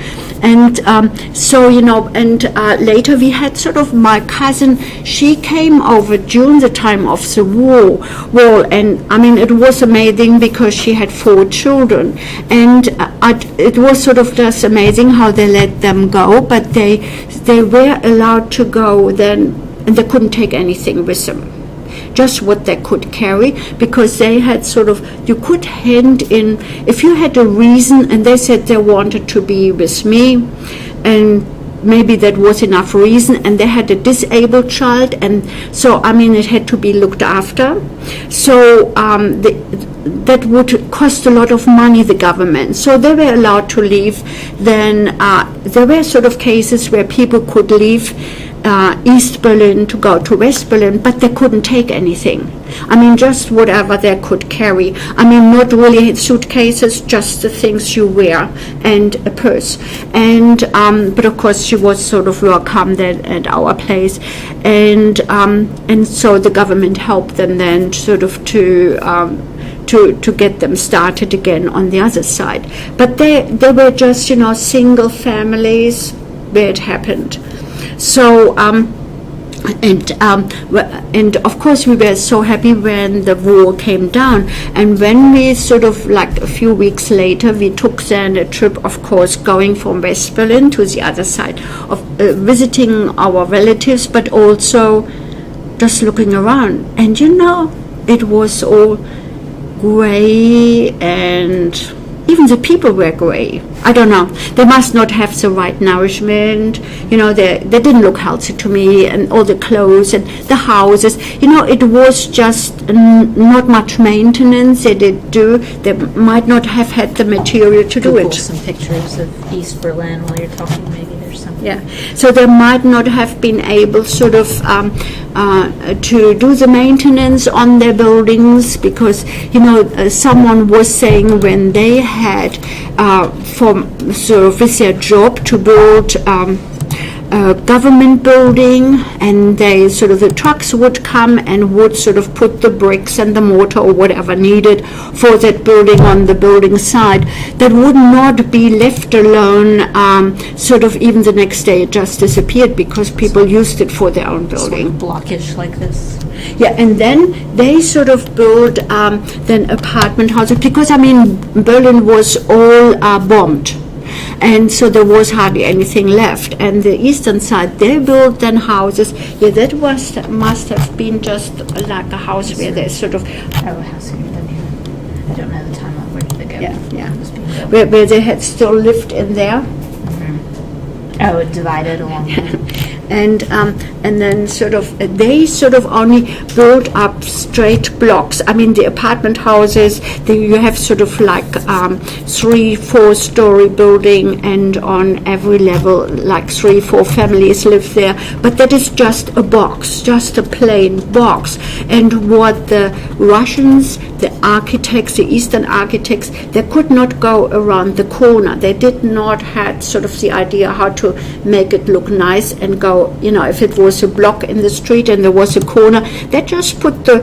Speaker 2: And later we had sort of my cousin, she came over during the time of the war, and it was amazing, because she had 4 children, and it was sort of just amazing how they let them go, but they were allowed to go then, and they couldn't take anything with them, just what they could carry, because they had sort of, you could hand in, if you had a reason, and they said they wanted to be with me, and maybe that was enough reason, and they had a disabled child, and so it had to be looked after. So that would cost a lot of money, the government. So they were allowed to leave. Then there were sort of cases where people could leave East Berlin to go to West Berlin, but they couldn't take anything. Just whatever they could carry. Not really suitcases, just the things you wear and a purse. And but of course, she was sort of welcome then at our place, and so the government helped them then sort of to get them started again on the other side. But they were just single families where it happened. So and of course we were so happy when the wall came down, and when we sort of like a few weeks later, we took then a trip, of course, going from West Berlin to the other side of visiting our relatives, but also just looking around, and it was all gray, and even the people were gray. I don't know. They must not have the right nourishment. They didn't look healthy to me, and all the clothes and the houses. It was just not much maintenance they did do. They might not have had the material to do
Speaker 1: Google
Speaker 2: it.
Speaker 1: some pictures of East Berlin while you're talking. Maybe there's something.
Speaker 2: Yeah. So they might not have been able sort of to do the maintenance on their buildings, because someone was saying when they had with their job to build government building, and they sort of, the trucks would come and would sort of put the bricks and the mortar or whatever needed for that building on the building side. That would not be left alone sort of even the next day. It just disappeared because people used it for their own building.
Speaker 1: Sort of blockish like this.
Speaker 2: Yeah, and then they sort of built then apartment houses, because I mean Berlin was all bombed, and so there was hardly anything left. And the eastern side, they built then houses. Yeah, that must have been just like a house where they sort of
Speaker 1: Oh, house here, then here. I don't know the time of where did it go.
Speaker 2: yeah.
Speaker 1: It was being built.
Speaker 2: where they had still lived in there.
Speaker 1: Oh, it divided along.
Speaker 2: And then sort of they sort of only built up straight blocks. I mean, the apartment houses, you have sort of like 3-4 story building, and on every level like 3-4 families live there. But that is just a box, just a plain box. And what the Russians, the architects, the Eastern architects, they could not go around the corner. They did not have sort of the idea how to make it look nice and go, you know, if it was a block in the street and there was a corner, they just put the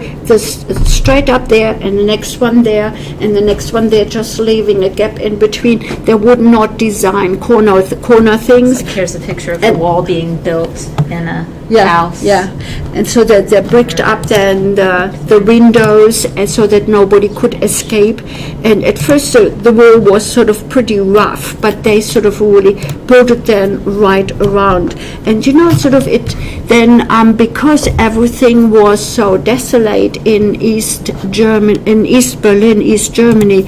Speaker 2: straight up there and the next one there and the next one there, just leaving a gap in between. They would not design corner things.
Speaker 1: Like here's a picture of the wall being built in a house.
Speaker 2: Yeah, and so that they bricked up then the windows, and so that nobody could escape. And at first the wall was sort of pretty rough, but they sort of really built it then right around. And you know, sort of it then because everything was so desolate in East Berlin, East Germany,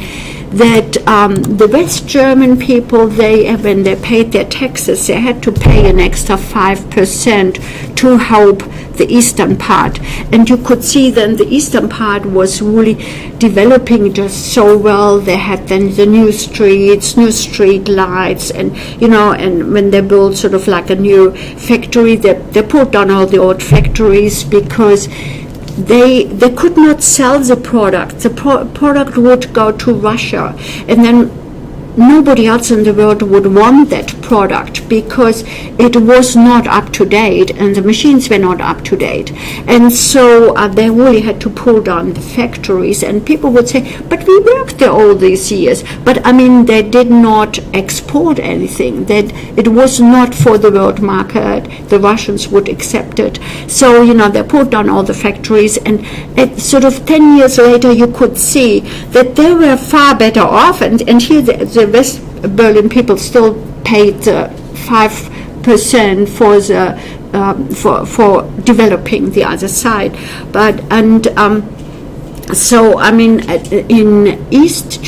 Speaker 2: that the West German people, when they paid their taxes, they had to pay an extra 5% to help the eastern part. And you could see then the eastern part was really developing just so well. They had then the new streets, new street lights, and you know, and when they built sort of like a new factory, they pulled down all the old factories because they could not sell the product. The product would go to Russia, and then nobody else in the world would want that product because it was not up to date and the machines were not up to date. And so they really had to pull down the factories, and people would say, but we worked there all these years. But I mean, they did not export anything. That it was not for the world market. The Russians would accept it. So, you know, they pulled down all the factories, and sort of 10 years later you could see that they were far better off, and here the West Berlin people still paid 5% for developing the other side. So I mean, in East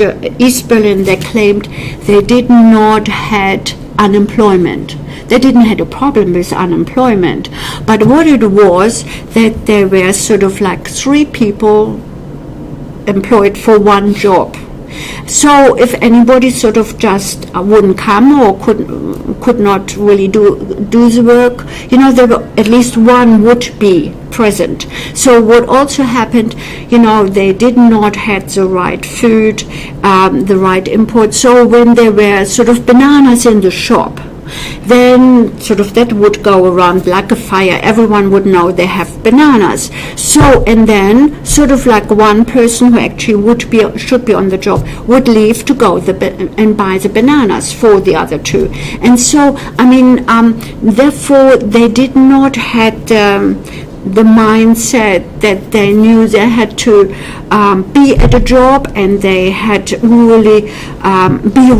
Speaker 2: Berlin, they claimed they did not had unemployment. They didn't have a problem with unemployment, but what it was that there were sort of like 3 people employed for one job. So if anybody sort of just wouldn't come or could not really do the work, you know, there were at least one would be present. So what also happened, you know, they did not have the right food, the right import. So when there were sort of bananas in the shop, then sort of that would go around like a fire. Everyone would know they have bananas. So, and then sort of like one person who actually should be on the job would leave to go and buy the bananas for the other 2. And so, I mean, therefore they did not have the mindset that they knew they had to be at a job, and they had to really be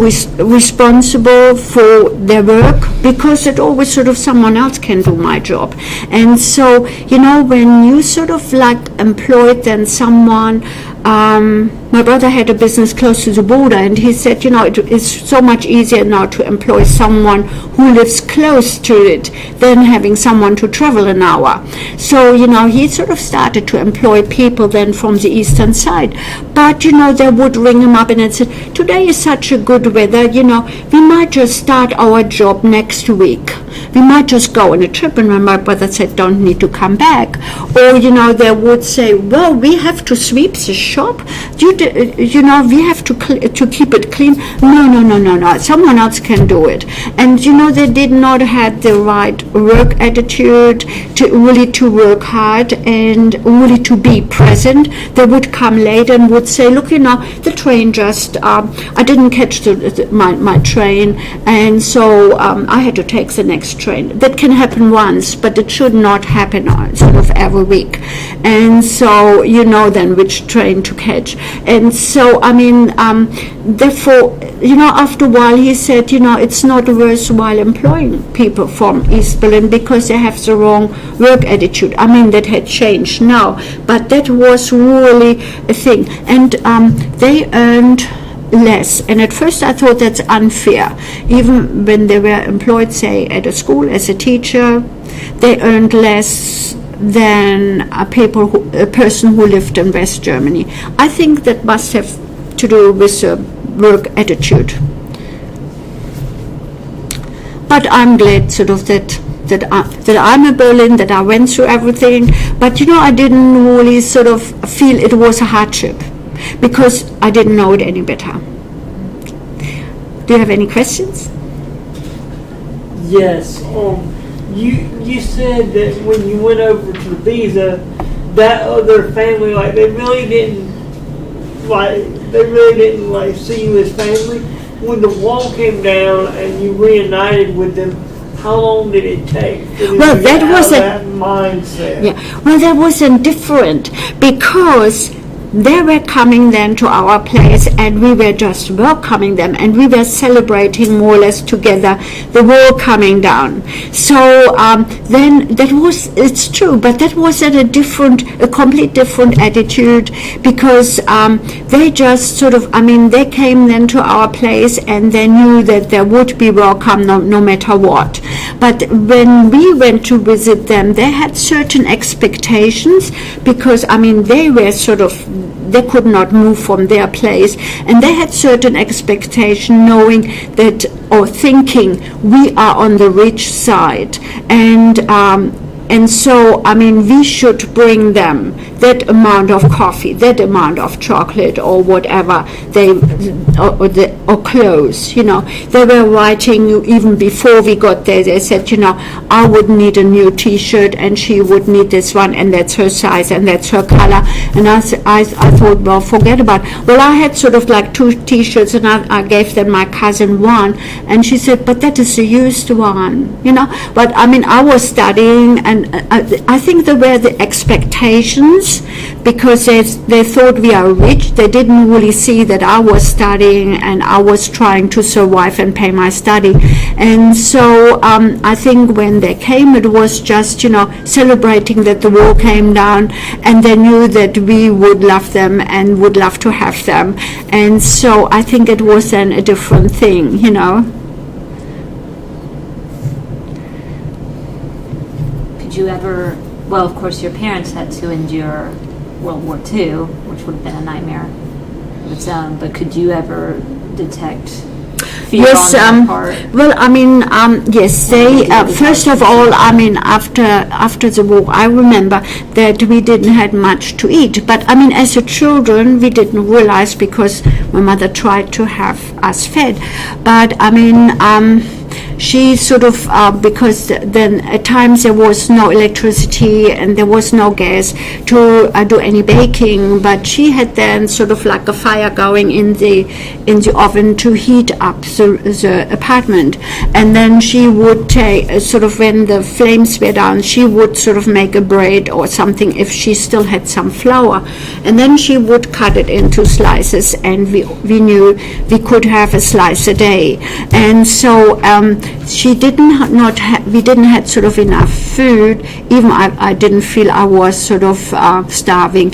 Speaker 2: responsible for their work, because it always sort of someone else can do my job. And so, you know, when you sort of like employed then someone, my brother had a business close to the border, and he said, you know, it is so much easier now to employ someone who lives close to it than having someone to travel an hour. So, you know, he sort of started to employ people then from the eastern side. But, you know, they would ring him up and said, today is such a good weather, you know, we might just start our job next week. we might just go on a trip, and my brother said, don't need to come back. Or, they would say, well, we have to sweep the shop, we have to keep it clean. No, someone else can do it. And, they did not have the right work attitude to work hard and really to be present. They would come late and would say, look, the train just, I didn't catch my train, and so I had to take the next train. That can happen once, but it should not happen sort of every week. And so then which train to catch. And so, therefore, after a while he said, it's not worthwhile employing people from East Berlin because they have the wrong work attitude. That had changed now, but that was really a thing. And they earned less. And at first I thought that's unfair. Even when they were employed, say, at a school as a teacher, they earned less than a person who lived in West Germany. I think that must have to do with the work attitude. But I'm glad sort of that I'm in Berlin, that I went through everything. But I didn't really sort of feel it was a hardship because I didn't know it any better. Do you have any questions?
Speaker 3: Yes. You said that when you went over to Visa, that other family, they really didn't see you as family. When the wall came down and you reunited with them, how long did it take?
Speaker 2: Well, that was
Speaker 3: that mindset.
Speaker 2: Yeah. Well, that wasn't different because they were coming then to our place and we were just welcoming them and we were celebrating more or less together the wall coming down. So then it's true, but that was at a complete different attitude because they just sort of, they came then to our place and they knew that they would be welcome no matter what. But when we went to visit them, they had certain expectations because, they were sort of, they could not move from their place, and they had certain expectation knowing that or thinking we are on the rich side, and so we should bring them that amount of coffee, that amount of chocolate or whatever or clothes. They were writing even before we got there. They said, I would need a new T-shirt and she would need this one, and that's her size and that's her color. And I thought, well, forget about it. Well, I had sort of like 2 T-shirts and I gave them my cousin one, and she said, but that is a used one, But I was studying, and I think there were the expectations because they thought we are rich. They didn't really see that I was studying and I was trying to survive and pay my study. And so I think when they came, it was just, celebrating that the wall came down, and they knew that we would love them and would love to have them. And so I think it was then a different thing,
Speaker 1: Did you ever, well, of course your parents had to endure World War II, which would have been a nightmare of its own, but could you ever detect fear on their part?
Speaker 2: Well, yes, they, first of all, after the war, I remember that we didn't have much to eat, but as a children, we didn't realize because my mother tried to have us fed, but she sort of, because then at times there was no electricity and there was no gas to do any baking, but she had then sort of like a fire going in the oven to heat up the apartment. And then she would take, sort of when the flames were down, she would sort of make a bread or something if she still had some flour. And then she would cut it into slices, and we knew we could have a slice a day. And so we didn't have sort of enough food. Even I didn't feel I was sort of starving.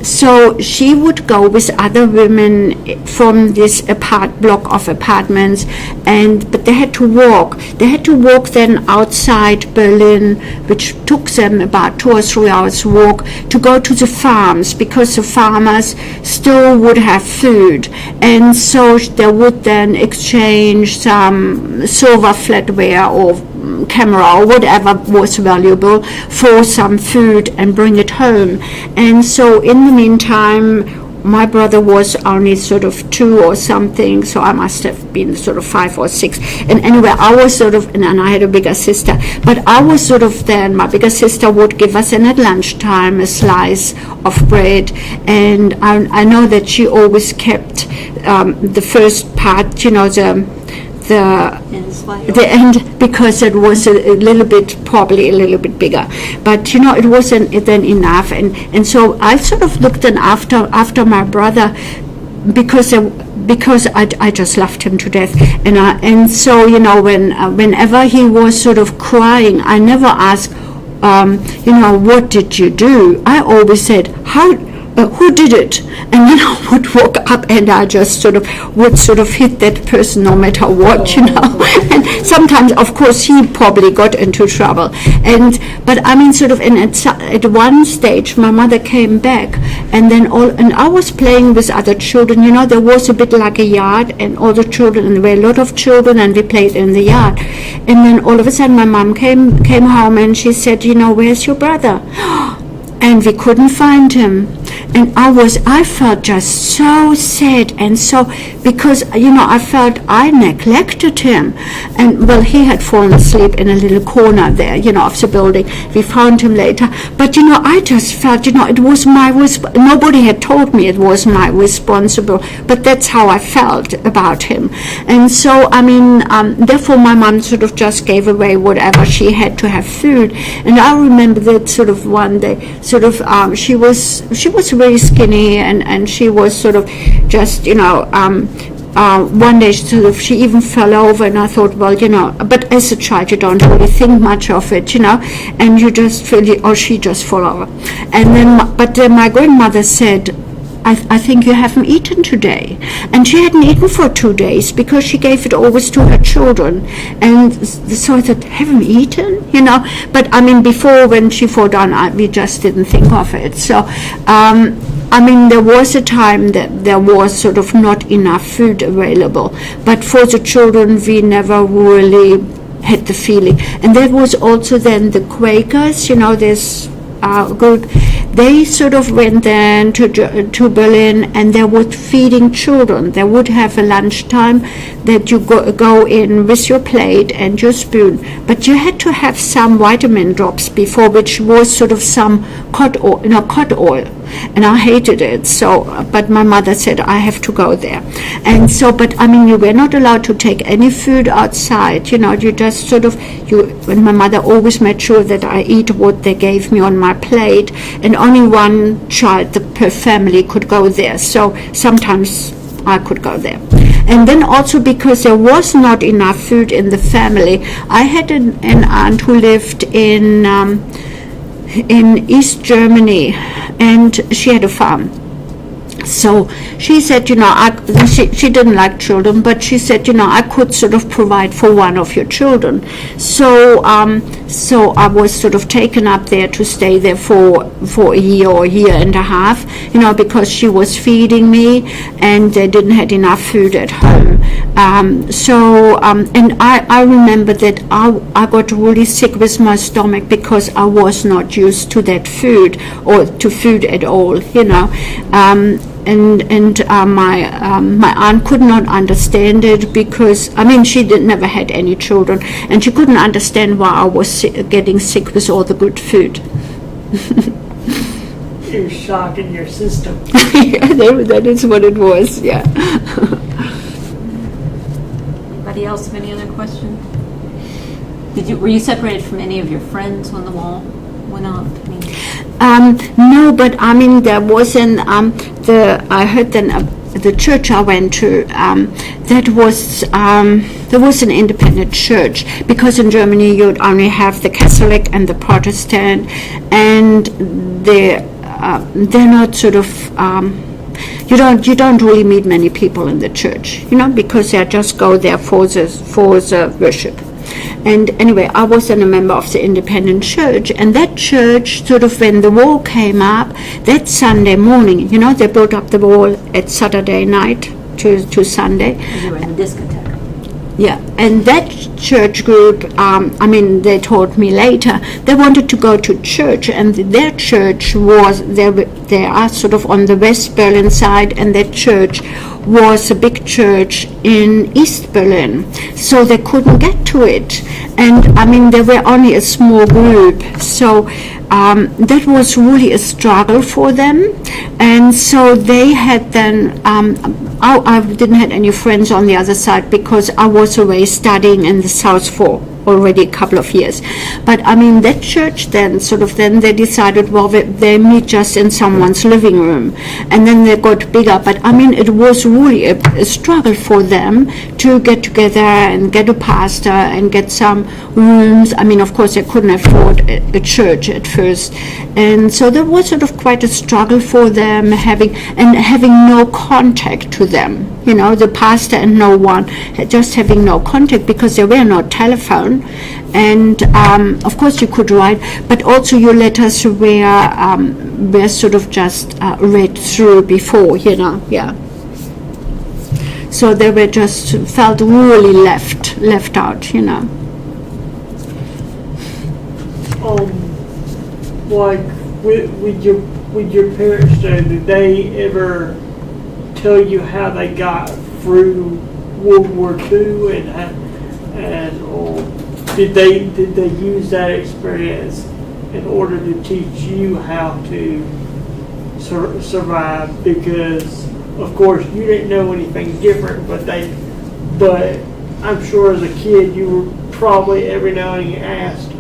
Speaker 2: So she would go with other women from this block of apartments, but they had to walk. They had to walk then outside Berlin, which took them about 2 or 3 hours walk to go to the farms, because the farmers still would have food. And so they would then exchange some silver flatware or camera or whatever was valuable for some food and bring it home. And so in the meantime, my brother was only sort of 2 or something, so I must have been sort of 5 or 6. And anyway, I was sort of, and I had a bigger sister, but I was sort of then, my bigger sister would give us at lunchtime a slice of bread, and I know that she always kept the first part, you know, the end, because it was a little bit, probably a little bit bigger, but you know, it wasn't then enough, and so I sort of looked in after my brother, because I just loved him to death, and so you know, whenever he was sort of crying, I never asked, you know, what did you do? I always said, who did it? And then I would walk up and I just would hit that person no matter what, you know. And sometimes, of course, he probably got into trouble. But I mean, at one stage, my mother came back, and I was playing with other children. You know, there was a bit like a yard, and all the children, and there were a lot of children, and we played in the yard. And then all of a sudden, my mom came home, and she said, you know, where's your brother? And we couldn't find him. And I felt just so sad, and so, because, you know, I felt I neglected him. And, well, he had fallen asleep in a little corner there, you know, of the building. We found him later. But, you know, I just felt, you know, it was nobody had told me it was my responsible, but that's how I felt about him. And so, I mean, therefore my mom just gave away whatever she had to have food. And I remember that one day, she was very skinny, and she was just, you know, one day she even fell over, and I thought, well, you know, but as a child you don't really think much of it, you know, and you just feel, she just fell over. And then my grandmother said, I think you haven't eaten today. And she hadn't eaten for 2 days because she gave it always to her children. And so I thought, haven't eaten? You know, but I mean, before, when she fell down, we just didn't think of it. So, I mean, there was a time that there was not enough food available. But for the children, we never really had the feeling. And that was also then the Quakers, you know, this group. They went then to Berlin, and they were feeding children. They would have a lunchtime that you go in with your plate and your spoon, but you had to have some vitamin drops before, which was some cod oil. And I hated it. So, but my mother said I have to go there, and so. But I mean, you were not allowed to take any food outside. You know, you just And my mother always made sure that I eat what they gave me on my plate, and only one child per family could go there. So sometimes I could go there. And then also, because there was not enough food in the family, I had an aunt who lived in East Germany, and she had a farm. So she said, you know, she didn't like children, but she said, you know, I could provide for one of your children. So I was taken up there to stay there for a year or a year and a half, you know, because she was feeding me, and they didn't have enough food at home. And I remember that I got really sick with my stomach because I was not used to that food, or to food at all, you know. My aunt could not understand it, because I mean, she never had any children, and she couldn't understand why I was getting sick with all the good food.
Speaker 3: You're shocking your system.
Speaker 2: Yeah, that is what it was. Yeah.
Speaker 1: Anybody else have any other questions? Were you separated from any of your friends when the wall went up?
Speaker 2: No, but I mean, there wasn't. I heard then the church I went to. There was an independent church, because in Germany you'd only have the Catholic and the Protestant, and they're not you don't really meet many people in the church, you know, because they just go there for the worship. And anyway, I wasn't a member of the independent church, and that church, when the wall came up, that Sunday morning, you know, they built up the wall at Saturday night to Sunday.
Speaker 1: You were in the discotheque.
Speaker 2: Yeah, and that church group, they told me later, they wanted to go to church, and their church was, they are sort of on the West Berlin side, and their church was a big church in East Berlin, so they couldn't get to it. And they were only a small group, so that was really a struggle for them. And so they had then, I didn't have any friends on the other side because I was away studying in the south for already a couple of years. But that church then they decided, well, they meet just in someone's living room, and then they got bigger. But it was really a struggle for them to get together and get a pastor and get some rooms. Of course they couldn't afford a church at first, and so there was sort of quite a struggle for them, having no contact to them, the pastor and no one, just having no contact because there were no telephone. And of course you could write, but also your letters were sort of just read through before, yeah. So they were just felt really left out,
Speaker 3: Like with your parents, did they ever tell you how they got through World War II and did they use that experience in order to teach you how to survive? Because of course you didn't know anything different, but I'm sure as a kid you were probably every now and then asked,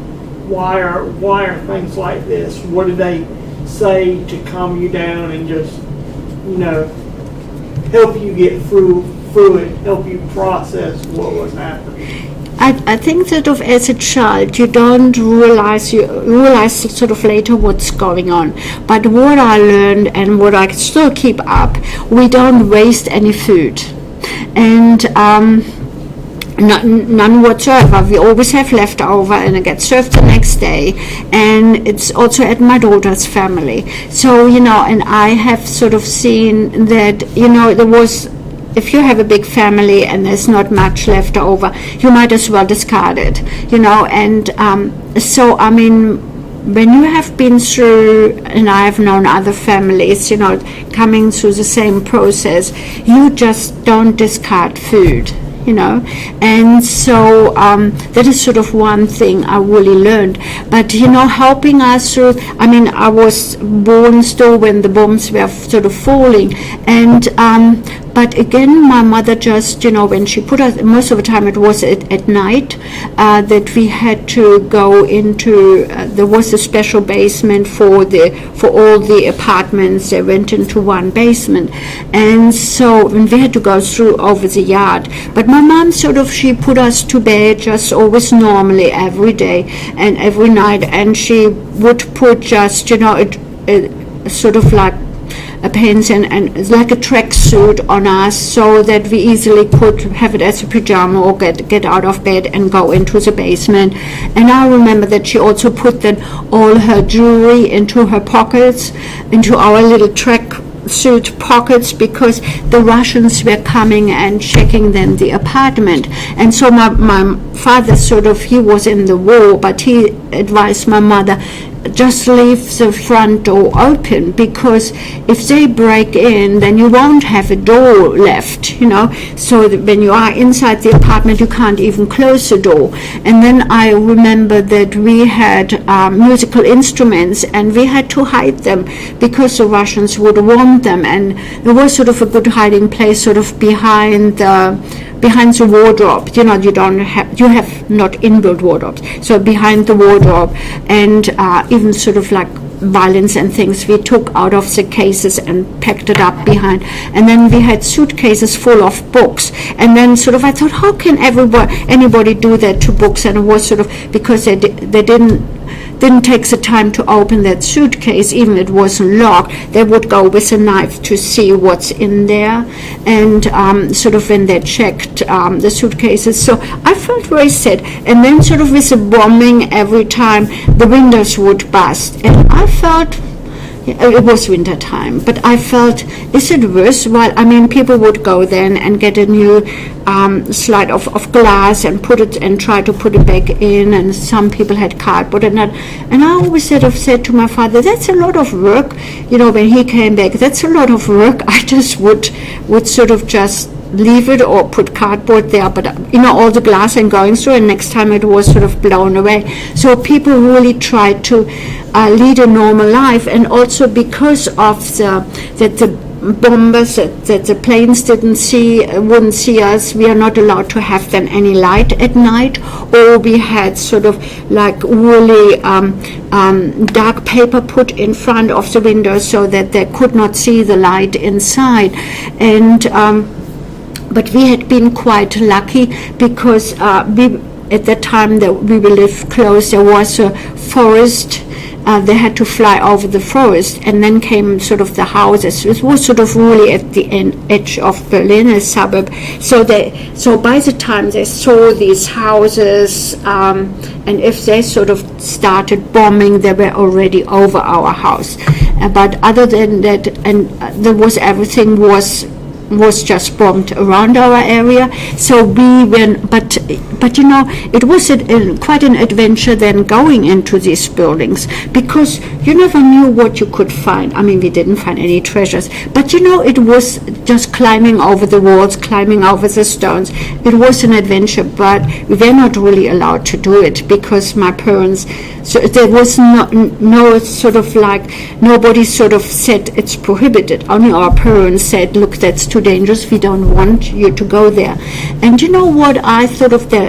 Speaker 3: why are things like this? What did they say to calm you down and just help you get through it, help you process what was happening?
Speaker 2: I think that as a child you don't realize, you realize sort of later what's going on. But what I learned and what I still keep up, we don't waste any food. And none whatsoever. We always have leftover, and it gets served the next day. And it's also at my daughter's family. So, and I have sort of seen that, there was, if you have a big family and there's not much left over, you might as well discard it, and so when you have been through, and I have known other families, coming through the same process, you just don't discard food. And so that is sort of one thing I really learned. But helping us through, I was born still when the bombs were sort of falling, and but again my mother just, when she put us, most of the time it was at night, that we had to go into, there was a special basement for all the apartments. They went into one basement, and so we had to go through over the yard. But my mom she put us to bed just always normally every day and every night, and she would put just, a sort of like a pants and like a tracksuit on us, so that we easily could have it as a pajama or get out of bed and go into the basement. And I remember that she also put then all her jewelry into her pockets, into our little tracksuit pockets, because the Russians were coming and checking then the apartment. And so my father he was in the war, but he advised my mother, just leave the front door open, because if they break in, then you won't have a door left, so that when you are inside the apartment you can't even close the door. And then I remember that we had musical instruments, and we had to hide them because the Russians would want them, and there was sort of a good hiding place sort of behind the wardrobe. You have not inbuilt wardrobes, so behind the wardrobe, and even sort of like violins and things we took out of the cases and packed it up behind. And then we had suitcases full of books, and then I thought, how can anybody do that to books? And it was because they didn't take the time to open that suitcase, even if it wasn't locked. They would go with a knife to see what's in there, and when they checked the suitcases. So I felt very sad. And then with the bombing, every time the windows would bust, and I felt, it was winter time, but I felt, is it worthwhile? People would go then and get a new slide of glass and put it and try to put it back in, and some people had cardboard and that. And I always said to my father, that's a lot of work, when he came back, that's a lot of work. I just would sort of just leave it or put cardboard there, but all the glass and going through, and next time it was sort of blown away. So people really tried to lead a normal life, and also because of the bombers, that the planes wouldn't see us, we are not allowed to have then any light at night, or we had sort of like really dark paper put in front of the window so that they could not see the light inside. And but we had been quite lucky because at that time that we lived close, there was a forest. They had to fly over the forest, and then came sort of the houses. It was sort of really at the edge of Berlin, a suburb. So by the time they saw these houses, and if they sort of started bombing, they were already over our house. But other than that, and everything was just bombed around our area. So we went, but it was quite an adventure then going into these buildings, because you never knew what you could find. I mean, we didn't find any treasures, but it was just climbing over the walls, climbing over the stones. It was an adventure, but we were not really allowed to do it because my parents, so there was no sort of like, nobody sort of said it's prohibited. Only our parents said, look, that's too dangerous, we don't want you to go there. And you know what I thought of it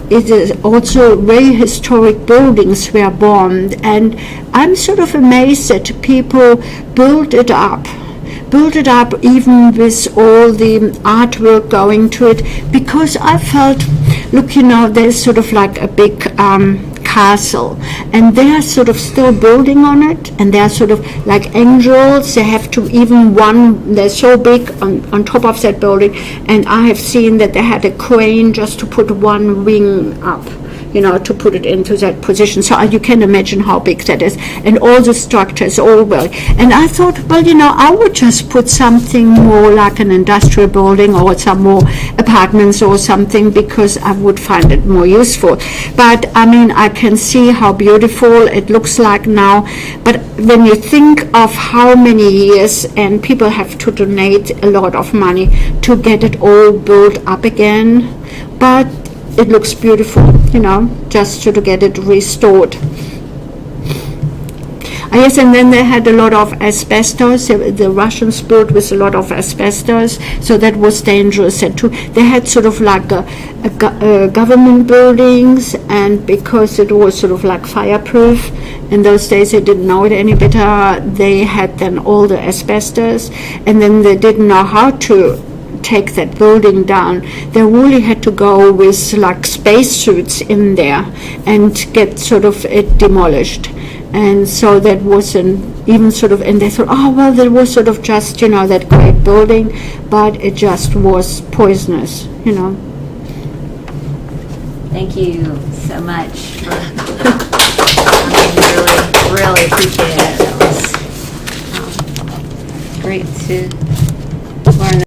Speaker 2: is also very historic buildings were bombed, and I'm sort of amazed that people built it up even with all the artwork going to it, because I felt, look, there's sort of like a big castle, and they are sort of still building on it, and they are sort of like angels. They have to they're so big on top of that building, and I have seen that they had a crane just to put one wing up, to put it into that position. So you can imagine how big that is, and all the structures all well. And I thought, well, I would just put something more like an industrial building or some more apartments or something, because I would find it more useful. But I mean, I can see how beautiful it looks like now. But when you think of how many years and people have to donate a lot of money to get it all built up again, but it looks beautiful, just to get it restored. Yes, and then they had a lot of asbestos. The Russians built with a lot of asbestos, so that was dangerous. And they had sort of like a government buildings, and because it was sort of like fireproof, in those days they didn't know it any better, they had then all the asbestos, and then they didn't know how to take that building down. They really had to go with like spacesuits in there and get sort of it demolished. And so that wasn't even sort of, and they thought, oh, well, there was sort of just, that great building, but it just was poisonous,
Speaker 1: Thank you so much for really, really appreciate it. That was great to